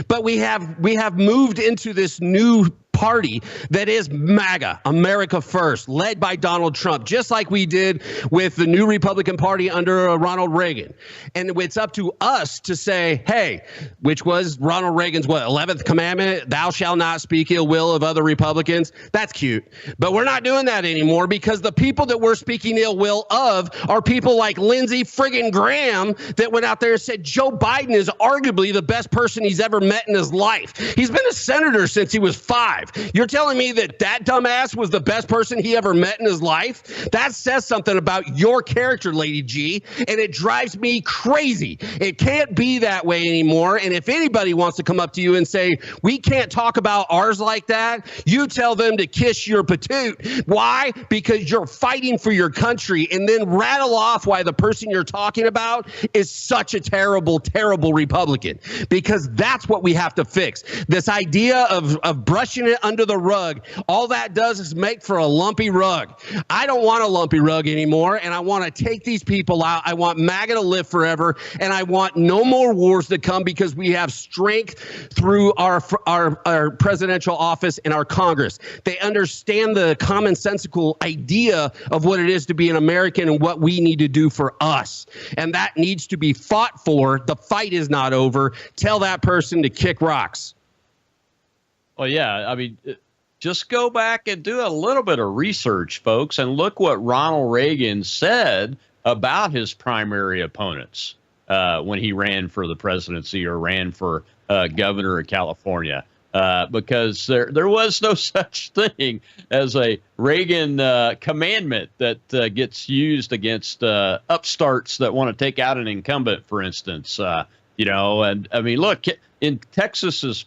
But we have moved into this new party that is MAGA, America First, led by Donald Trump, just like we did with the new Republican Party under Ronald Reagan. And it's up to us to say, hey, which was Ronald Reagan's 11th commandment, thou shalt not speak ill will of other Republicans. That's cute. But we're not doing that anymore, because the people that we're speaking ill will of are people like Lindsey friggin' Graham that went out there and said Joe Biden is arguably the best person he's ever met in his life. He's been a senator since he was 5. You're telling me that dumbass was the best person he ever met in his life? That says something about your character, Lady G, and it drives me crazy. It can't be that way anymore. And if anybody wants to come up to you and say, we can't talk about ours like that, you tell them to kiss your patoot. Why? Because you're fighting for your country, and then rattle off why the person you're talking about is such a terrible, terrible Republican. Because that's what we have to fix. This idea of brushing it under the rug, all that does is make for a lumpy rug. I don't want a lumpy rug anymore, and I want to take these people out. I want MAGA to live forever, and I want no more wars to come, because we have strength through our presidential office and our Congress. They understand the commonsensical idea of what it is to be an American and what we need to do for us, and that needs to be fought for. The fight is not over. Tell that person to kick rocks. Well, yeah, I mean, just go back and do a little bit of research, folks, and look what Ronald Reagan said about his primary opponents when he ran for the presidency or ran for governor of California, because there was no such thing as a Reagan commandment that gets used against upstarts that want to take out an incumbent, for instance. And I mean, look, in Texas's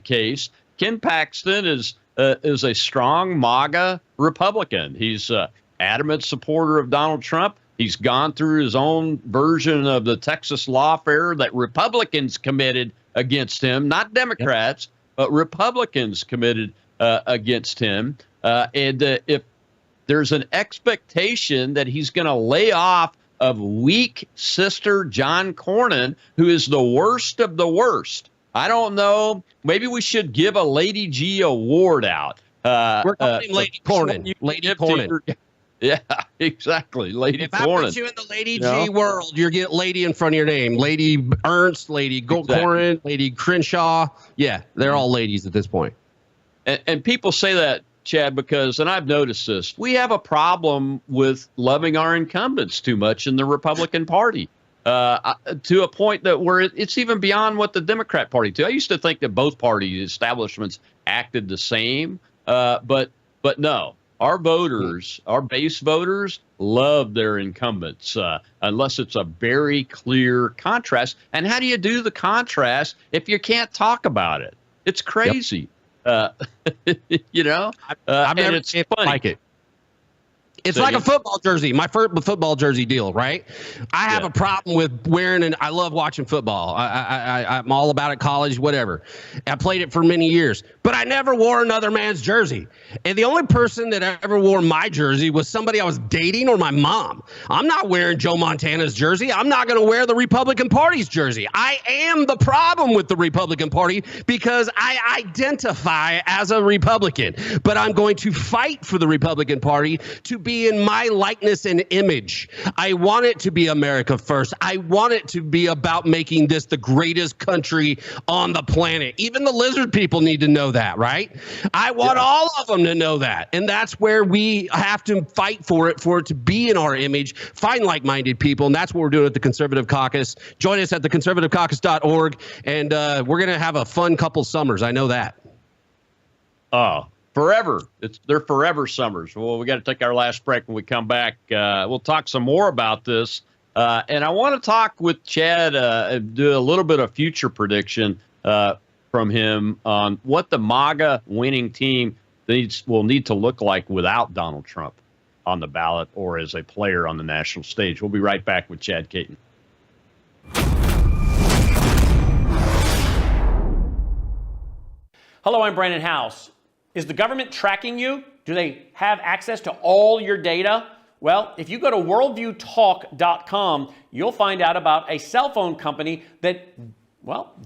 case, Ken Paxton is a strong MAGA Republican. He's an adamant supporter of Donald Trump. He's gone through his own version of the Texas lawfare that Republicans committed against him, not Democrats, but Republicans committed against him. And if there's an expectation that he's going to lay off of weak sister John Cornyn, who is the worst of the worst, I don't know. Maybe we should give a Lady G award out. We're calling Lady Cornyn. Lady Cornyn. Yeah, exactly. Lady if Cornyn. I put you in the Lady G world, you get Lady in front of your name. Lady Ernst, Lady Cornyn, Lady Crenshaw. Yeah, they're all ladies at this point. And people say that, Chad, because, and I've noticed this, we have a problem with loving our incumbents too much in the Republican Party. To a point that where it's even beyond what the Democrat Party do. I used to think that both party establishments acted the same, but no. Our voters, our base voters, love their incumbents, unless it's a very clear contrast. And how do you do the contrast if you can't talk about it? It's crazy. Yep. I've never seen it like it. It's like a football jersey, my football jersey deal, right? I have a problem with wearing, and I love watching football. I'm all about it, college, whatever. I played it for many years, but I never wore another man's jersey. And the only person that ever wore my jersey was somebody I was dating or my mom. I'm not wearing Joe Montana's jersey. I'm not going to wear the Republican Party's jersey. I am the problem with the Republican Party because I identify as a Republican, but I'm going to fight for the Republican Party to be in my likeness and image. I want it to be America first. I want it to be about making this the greatest country on the planet. Even the lizard people need to know that, right? I want all of them to know that. And that's where we have to fight for it to be in our image, find like-minded people. And that's what we're doing at the Conservative Caucus. Join us at theconservativecaucus.org. And we're going to have a fun couple summers. I know that. Forever. They're forever summers. Well, we got to take our last break. When we come back, we'll talk some more about this. And I want to talk with Chad, do a little bit of future prediction from him on what the MAGA winning team will need to look like without Donald Trump on the ballot or as a player on the national stage. We'll be right back with Chad Caton. Hello, I'm Brandon House. Is the government tracking you? Do they have access to all your data? Well, if you go to worldviewtalk.com, you'll find out about a cell phone company that,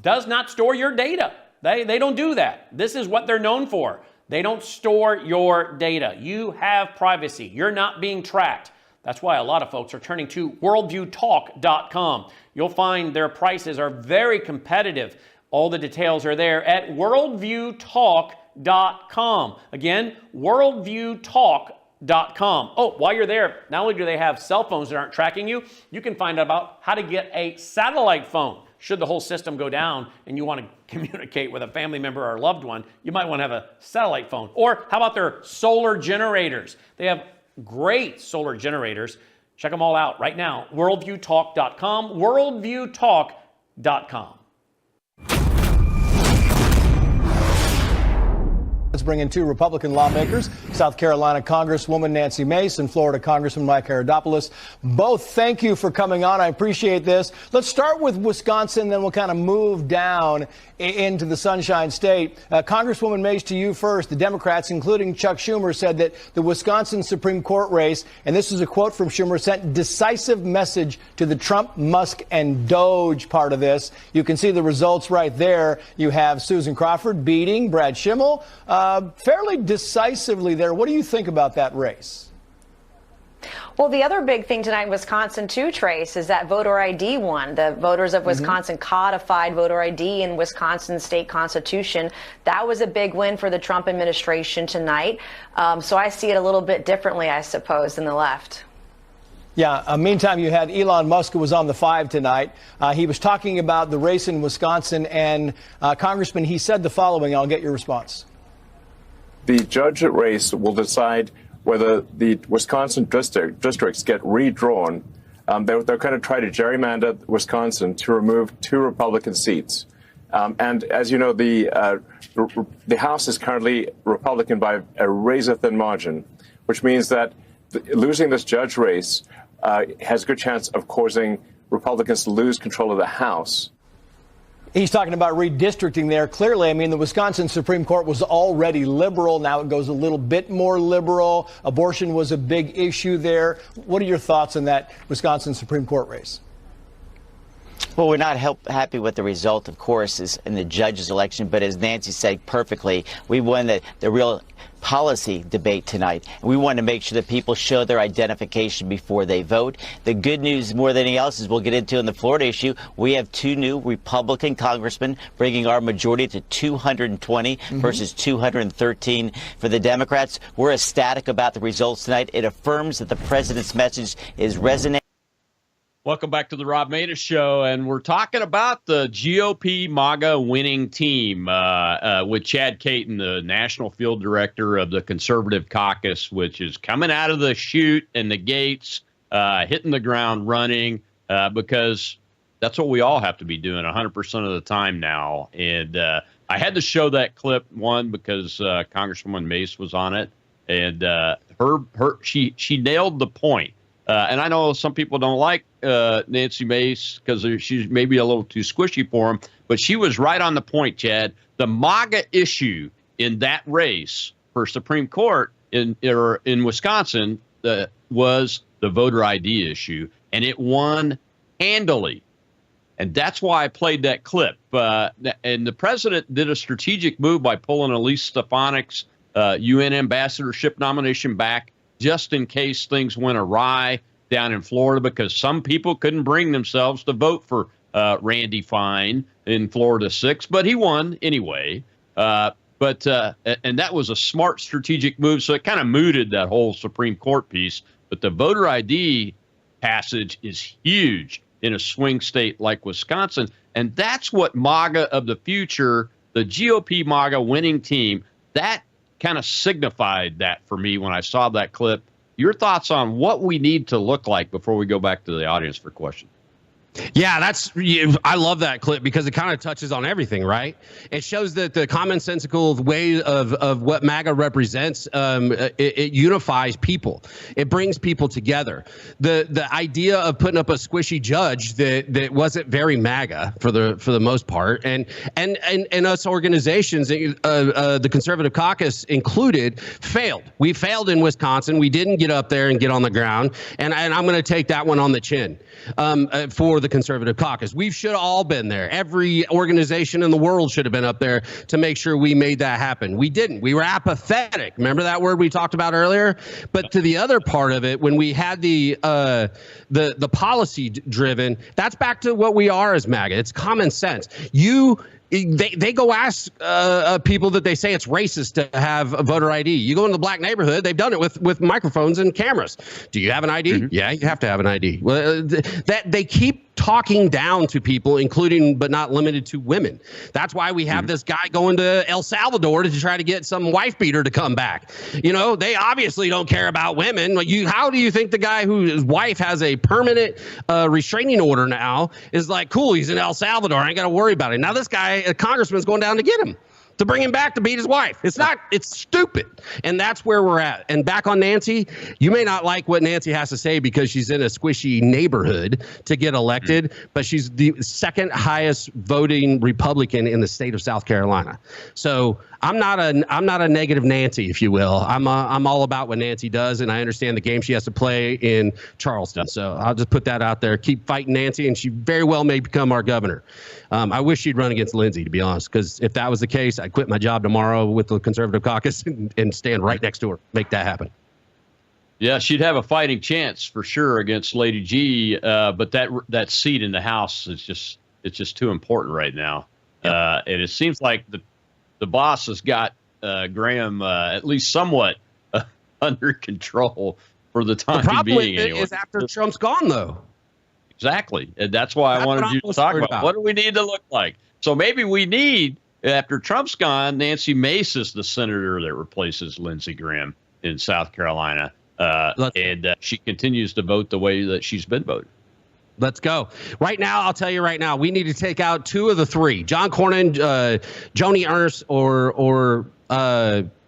does not store your data. They don't do that. This is what they're known for. They don't store your data. You have privacy. You're not being tracked. That's why a lot of folks are turning to worldviewtalk.com. You'll find their prices are very competitive. All the details are there at worldviewtalk.com. Again, worldviewtalk.com. Oh, while you're there, not only do they have cell phones that aren't tracking you, you can find out about how to get a satellite phone. Should the whole system go down and you want to communicate with a family member or loved one, you might want to have a satellite phone. Or how about their solar generators? They have great solar generators. Check them all out right now. Worldviewtalk.com, worldviewtalk.com. Let's bring in two Republican lawmakers, South Carolina Congresswoman Nancy Mace and Florida Congressman Mike Herodopoulos. Both, thank you for coming on. I appreciate this. Let's start with Wisconsin, then we'll kind of move down into the Sunshine State. Congresswoman Mace, to you first. The Democrats, including Chuck Schumer, said that the Wisconsin Supreme Court race, and this is a quote from Schumer, sent decisive message to the Trump, Musk, and Doge part of this. You can see the results right there. You have Susan Crawford beating Brad Schimmel fairly decisively there. What do you think about that race? Well, the other big thing tonight in Wisconsin, too, Trace, is that voter ID won. The voters of Wisconsin codified voter ID in Wisconsin state constitution. That was a big win for the Trump administration tonight. So I see it a little bit differently, I suppose, than the left. Yeah. Meantime, you had Elon Musk, who was on the 5 tonight. He was talking about the race in Wisconsin. And, Congressman, he said the following. I'll get your response. The judge race will decide whether the Wisconsin districts get redrawn. They're going to try to gerrymander Wisconsin to remove 2 Republican seats. And as you know, the House is currently Republican by a razor-thin margin, which means that losing this judge race has a good chance of causing Republicans to lose control of the House. He's talking about redistricting there. Clearly, I mean, the Wisconsin Supreme Court was already liberal. Now it goes a little bit more liberal. Abortion was a big issue there. What are your thoughts on that Wisconsin Supreme Court race? Well, we're not happy with the result, of course, is in the judge's election. But as Nancy said perfectly, we won the real policy debate tonight. And we want to make sure that people show their identification before they vote. The good news, more than anything else, is we'll get into in the Florida issue. We have 2 new Republican congressmen, bringing our majority to 220 versus 213 for the Democrats. We're ecstatic about the results tonight. It affirms that the president's message is resonating. Welcome back to the Rob Maness Show, and we're talking about the GOP MAGA winning team with Chad Caton, the national field director of the Conservative Caucus, which is coming out of the chute and the gates, hitting the ground running, because that's what we all have to be doing 100% of the time now. And I had to show that clip, one, because Congresswoman Mace was on it, and she nailed the point. And I know some people don't like Nancy Mace because she's maybe a little too squishy for him, but she was right on the point, Chad. The MAGA issue in that race for Supreme Court in Wisconsin was the voter ID issue, and it won handily. And that's why I played that clip. And the president did a strategic move by pulling Elise Stefanik's UN ambassadorship nomination back, just in case things went awry down in Florida, because some people couldn't bring themselves to vote for Randy Fine in Florida 6, but he won anyway. And that was a smart strategic move, so it kind of mooted that whole Supreme Court piece. But the voter ID passage is huge in a swing state like Wisconsin, and that's what MAGA of the future, the GOP MAGA winning team, that kind of signified that for me when I saw that clip. Your thoughts on what we need to look like before we go back to the audience for questions? Yeah, I love that clip because it kind of touches on everything, right? It shows that the commonsensical way of what MAGA represents, it unifies people. It brings people together. The idea of putting up a squishy judge that wasn't very MAGA for the most part, and us organizations, the Conservative Caucus included, failed. We failed in Wisconsin. We didn't get up there and get on the ground, and I'm going to take that one on the chin for the Conservative Caucus. We should have all been there. Every organization in the world should have been up there to make sure we made that happen. We didn't. We were apathetic. Remember that word we talked about earlier? But to the other part of it, when we had the policy driven, that's back to what we are as MAGA. It's common sense. They go ask people that they say it's racist to have a voter ID. You go into the black neighborhood, they've done it with microphones and cameras. Do you have an ID? Mm-hmm. Yeah, you have to have an ID. Well, that they keep talking down to people, including but not limited to women. That's why we have this guy going to El Salvador to try to get some wife beater to come back. You know, they obviously don't care about women. How do you think the guy whose wife has a permanent restraining order now is like, cool, he's in El Salvador, I ain't got to worry about it. Now this guy, a congressman's going down to get him, to bring him back to beat his wife. It's stupid. And that's where we're at. And back on Nancy, you may not like what Nancy has to say because she's in a squishy neighborhood to get elected, but she's the second highest voting Republican in the state of South Carolina. So I'm not a negative Nancy, if you will. I'm all about what Nancy does, and I understand the game she has to play in Charleston. So I'll just put that out there. Keep fighting Nancy, and she very well may become our governor. I wish she'd run against Lindsey, to be honest, because if that was the case, I'd quit my job tomorrow with the Conservative Caucus and stand right next to her. Make that happen. Yeah, she'd have a fighting chance for sure against Lady G, but that seat in the House is just too important right now. Yep. And it seems like the boss has got Graham at least somewhat under control for the time being. The problem anyway. Is after Trump's gone, though. Exactly. And that's why I wanted you to talk about what do we need to look like. So maybe we need, after Trump's gone, Nancy Mace is the senator that replaces Lindsey Graham in South Carolina. And she continues to vote the way that she's been voting. Let's go. Right now, I'll tell you right now, we need to take out 2 of the 3. John Cornyn, Joni Ernst, or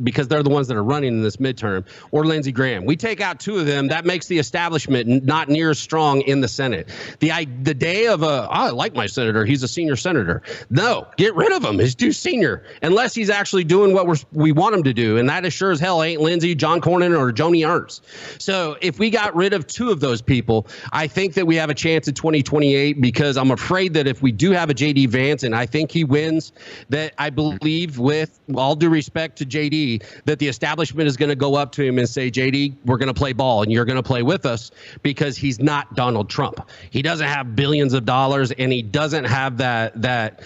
because they're the ones that are running in this midterm, or Lindsey Graham. We take out two of them, that makes the establishment not near as strong in the Senate. The day of I like my senator, he's a senior senator. No, get rid of him. He's too senior, unless he's actually doing what we want him to do, and that is sure as hell ain't Lindsey, John Cornyn, or Joni Ernst. So if we got rid of two of those people, I think that we have a chance in 2028, because I'm afraid that if we do have a J.D. Vance, and I think he wins, that I believe, with all due respect to J.D., that the establishment is going to go up to him and say, J.D., we're going to play ball and you're going to play with us, because he's not Donald Trump. He doesn't have billions of dollars, and he doesn't have that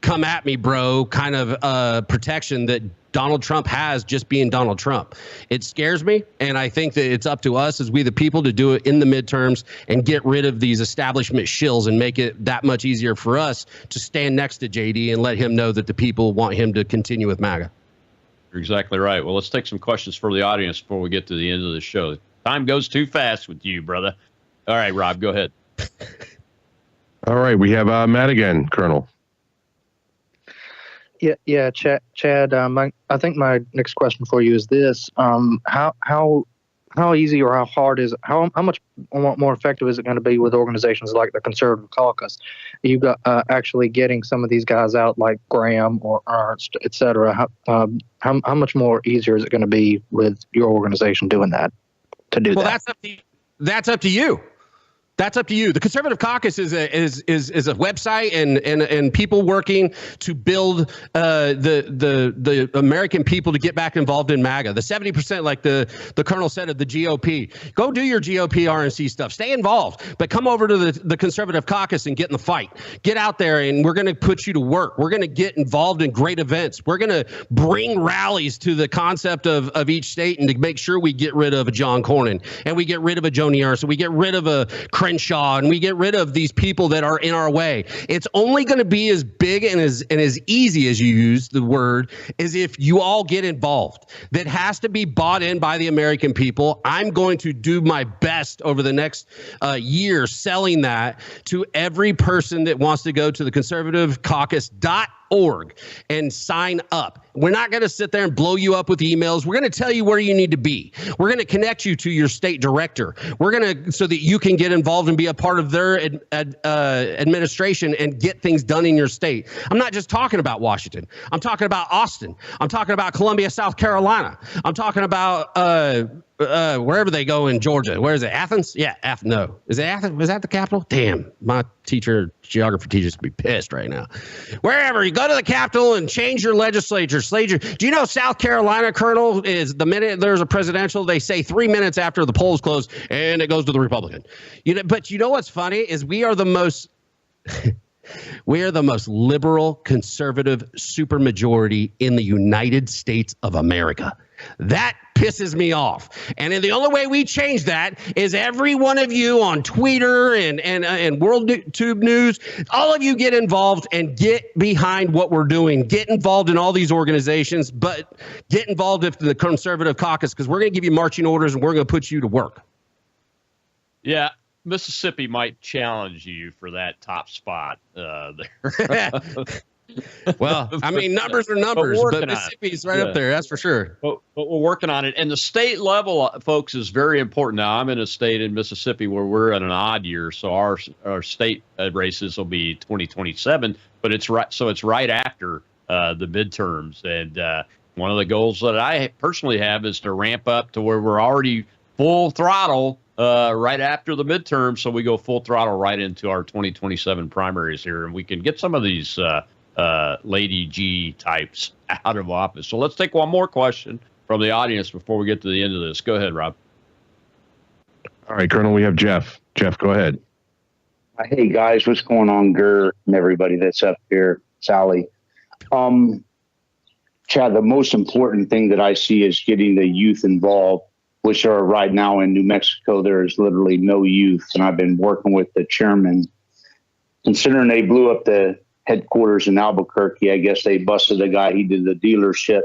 come at me, bro, kind of protection that Donald Trump has, just being Donald Trump. It scares me, and I think that it's up to us as we the people to do it in the midterms and get rid of these establishment shills and make it that much easier for us to stand next to JD and let him know that the people want him to continue with MAGA. You're exactly right. Well, let's take some questions for the audience before we get to the end of the show. Time goes too fast with you, brother. All right, Rob, go ahead. All right, we have Matt again, Colonel. Yeah, Chad. I think my next question for you is this: how easy or how hard is it? How much more effective is it going to be with organizations like the Conservative Caucus? You got actually getting some of these guys out, like Graham or Ernst, et cetera. How much more easier is it going to be with your organization doing that? Well, that's up to you. That's up to you. The Conservative Caucus is a website and people working to build the American people to get back involved in MAGA. The 70%, like the Colonel said, of the GOP. Go do your GOP RNC stuff. Stay involved, but come over to the Conservative Caucus and get in the fight. Get out there, and we're going to put you to work. We're going to get involved in great events. We're going to bring rallies to the concept of each state, and to make sure we get rid of a John Cornyn, and we get rid of a Joni Ernst, and we get rid of a Crenshaw, and we get rid of these people that are in our way. It's only going to be as big and as easy, as you use the word, as if you all get involved. That has to be bought in by the American people. I'm going to do my best over the next year selling that to every person that wants to go to the conservativecaucus.org and sign up. We're not going to sit there and blow you up with emails. We're going to tell you where you need to be. We're going to connect you to your state director. We're going to, so that you can get involved and be a part of their administration and get things done in your state. I'm not just talking about Washington. I'm talking about Austin. I'm talking about Columbia, South Carolina. I'm talking about wherever they go in Georgia. Where is it? Athens? Yeah, Athens. No. Is it Athens? Was that the capital? Damn, my geography teachers would be pissed right now. Wherever, you go to the Capitol and change your legislature. Do you know South Carolina, Colonel, is the minute there's a presidential, they say 3 minutes after the polls close, and it goes to the Republican. But you know what's funny is we are the most liberal, conservative supermajority in the United States of America. That pisses me off. And the only way we change that is every one of you on Twitter and World Tube News, all of you get involved and get behind what we're doing. Get involved in all these organizations, but get involved in the Conservative Caucus, because we're going to give you marching orders and we're going to put you to work. Yeah. Mississippi might challenge you for that top spot there. Well, I mean, numbers are numbers, but Mississippi's right up there. That's for sure. But we're working on it. And the state level, folks, is very important. Now, I'm in a state in Mississippi where we're at an odd year, so our state races will be 2027. But it's right, so it's right after the midterms. And one of the goals that I personally have is to ramp up to where we're already full throttle right after the midterm, so we go full throttle right into our 2027 primaries here, and we can get some of these Lady G types out of office. So let's take one more question from the audience before we get to the end of this. Go ahead, Rob. All right, Colonel, we have Jeff. Jeff, go ahead. Hey, guys, what's going on, Gert, and everybody that's up here, Sally? Chad, the most important thing that I see is getting the youth involved, which are right now in New Mexico. There is literally no youth. And I've been working with the chairman. Considering they blew up the headquarters in Albuquerque, I guess they busted a guy. He did the dealership,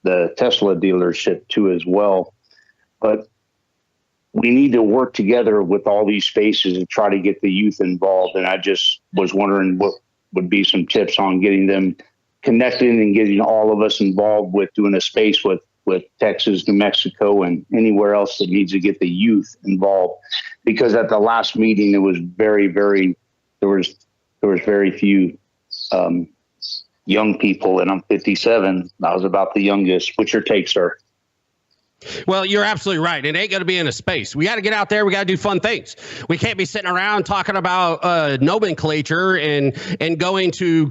the Tesla dealership too as well. But we need to work together with all these spaces and try to get the youth involved. And I just was wondering what would be some tips on getting them connecting and getting all of us involved with doing a space with Texas, New Mexico, and anywhere else that needs to get the youth involved. Because at the last meeting, it was very, very, there was very few young people, and I'm 57. I was about the youngest. What's your take, sir? Well, you're absolutely right. It ain't going to be in a space. We got to get out there. We got to do fun things. We can't be sitting around talking about nomenclature and going to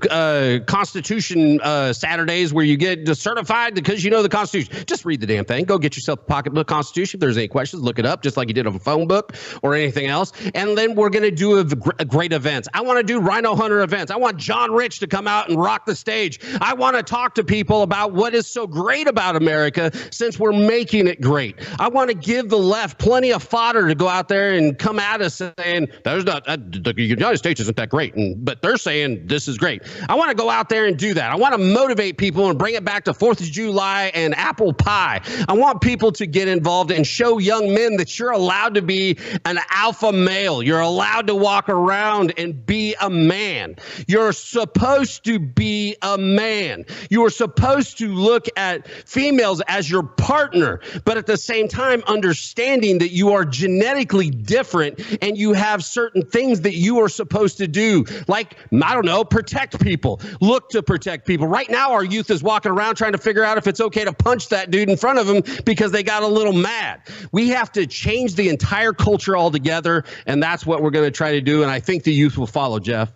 Constitution Saturdays where you get certified because you know the Constitution. Just read the damn thing. Go get yourself a pocketbook Constitution. If there's any questions, look it up just like you did on a phone book or anything else. And then we're going to do great events. I want to do Rhino Hunter events. I want John Rich to come out and rock the stage. I want to talk to people about what is so great about America since we're making it great. I want to give the left plenty of fodder to go out there and come at us saying the United States isn't that great, but they're saying this is great. I want to go out there and do that. I want to motivate people and bring it back to 4th of July and apple pie. I want people to get involved and show young men that you're allowed to be an alpha male. You're allowed to walk around and be a man. You're supposed to be a man. You are supposed to look at females as your partner, but at the same time, understanding that you are genetically different and you have certain things that you are supposed to do, like, I don't know, protect people, look to protect people. Right now, our youth is walking around trying to figure out if it's okay to punch that dude in front of them because they got a little mad. We have to change the entire culture altogether, and that's what we're going to try to do, and I think the youth will follow, Jeff.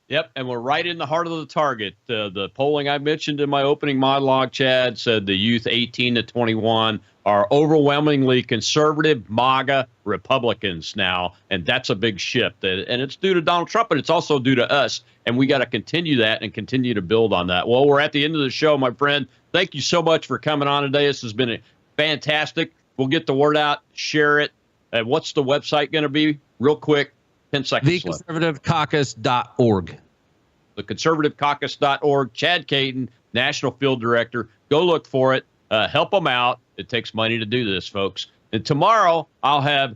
Yep, and we're right in the heart of the target. The polling I mentioned in my opening monologue, Chad, said the youth 18 to 21 are overwhelmingly conservative MAGA Republicans now, and that's a big shift. And it's due to Donald Trump, but it's also due to us, and we got to continue that and continue to build on that. Well, we're at the end of the show, my friend. Thank you so much for coming on today. This has been fantastic. We'll get the word out, share it. What's the website going to be? Real quick. 10 seconds left. TheConservativeCaucus.org. TheConservativeCaucus.org. Chad Caton, National Field Director. Go look for it. Help them out. It takes money to do this, folks. And tomorrow I'll have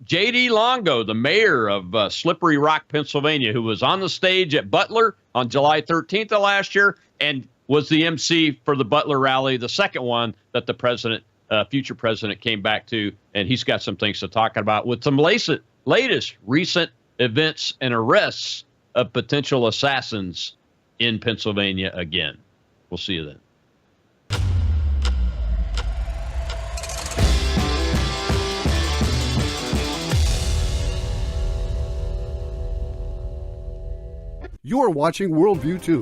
J.D. Longo, the mayor of Slippery Rock, Pennsylvania, who was on the stage at Butler on July 13th of last year and was the MC for the Butler rally, the second one that the president, future president, came back to. And he's got some things to talk about with some latest recent events and arrests of potential assassins in Pennsylvania again. We'll see you then. You're watching Worldview 2.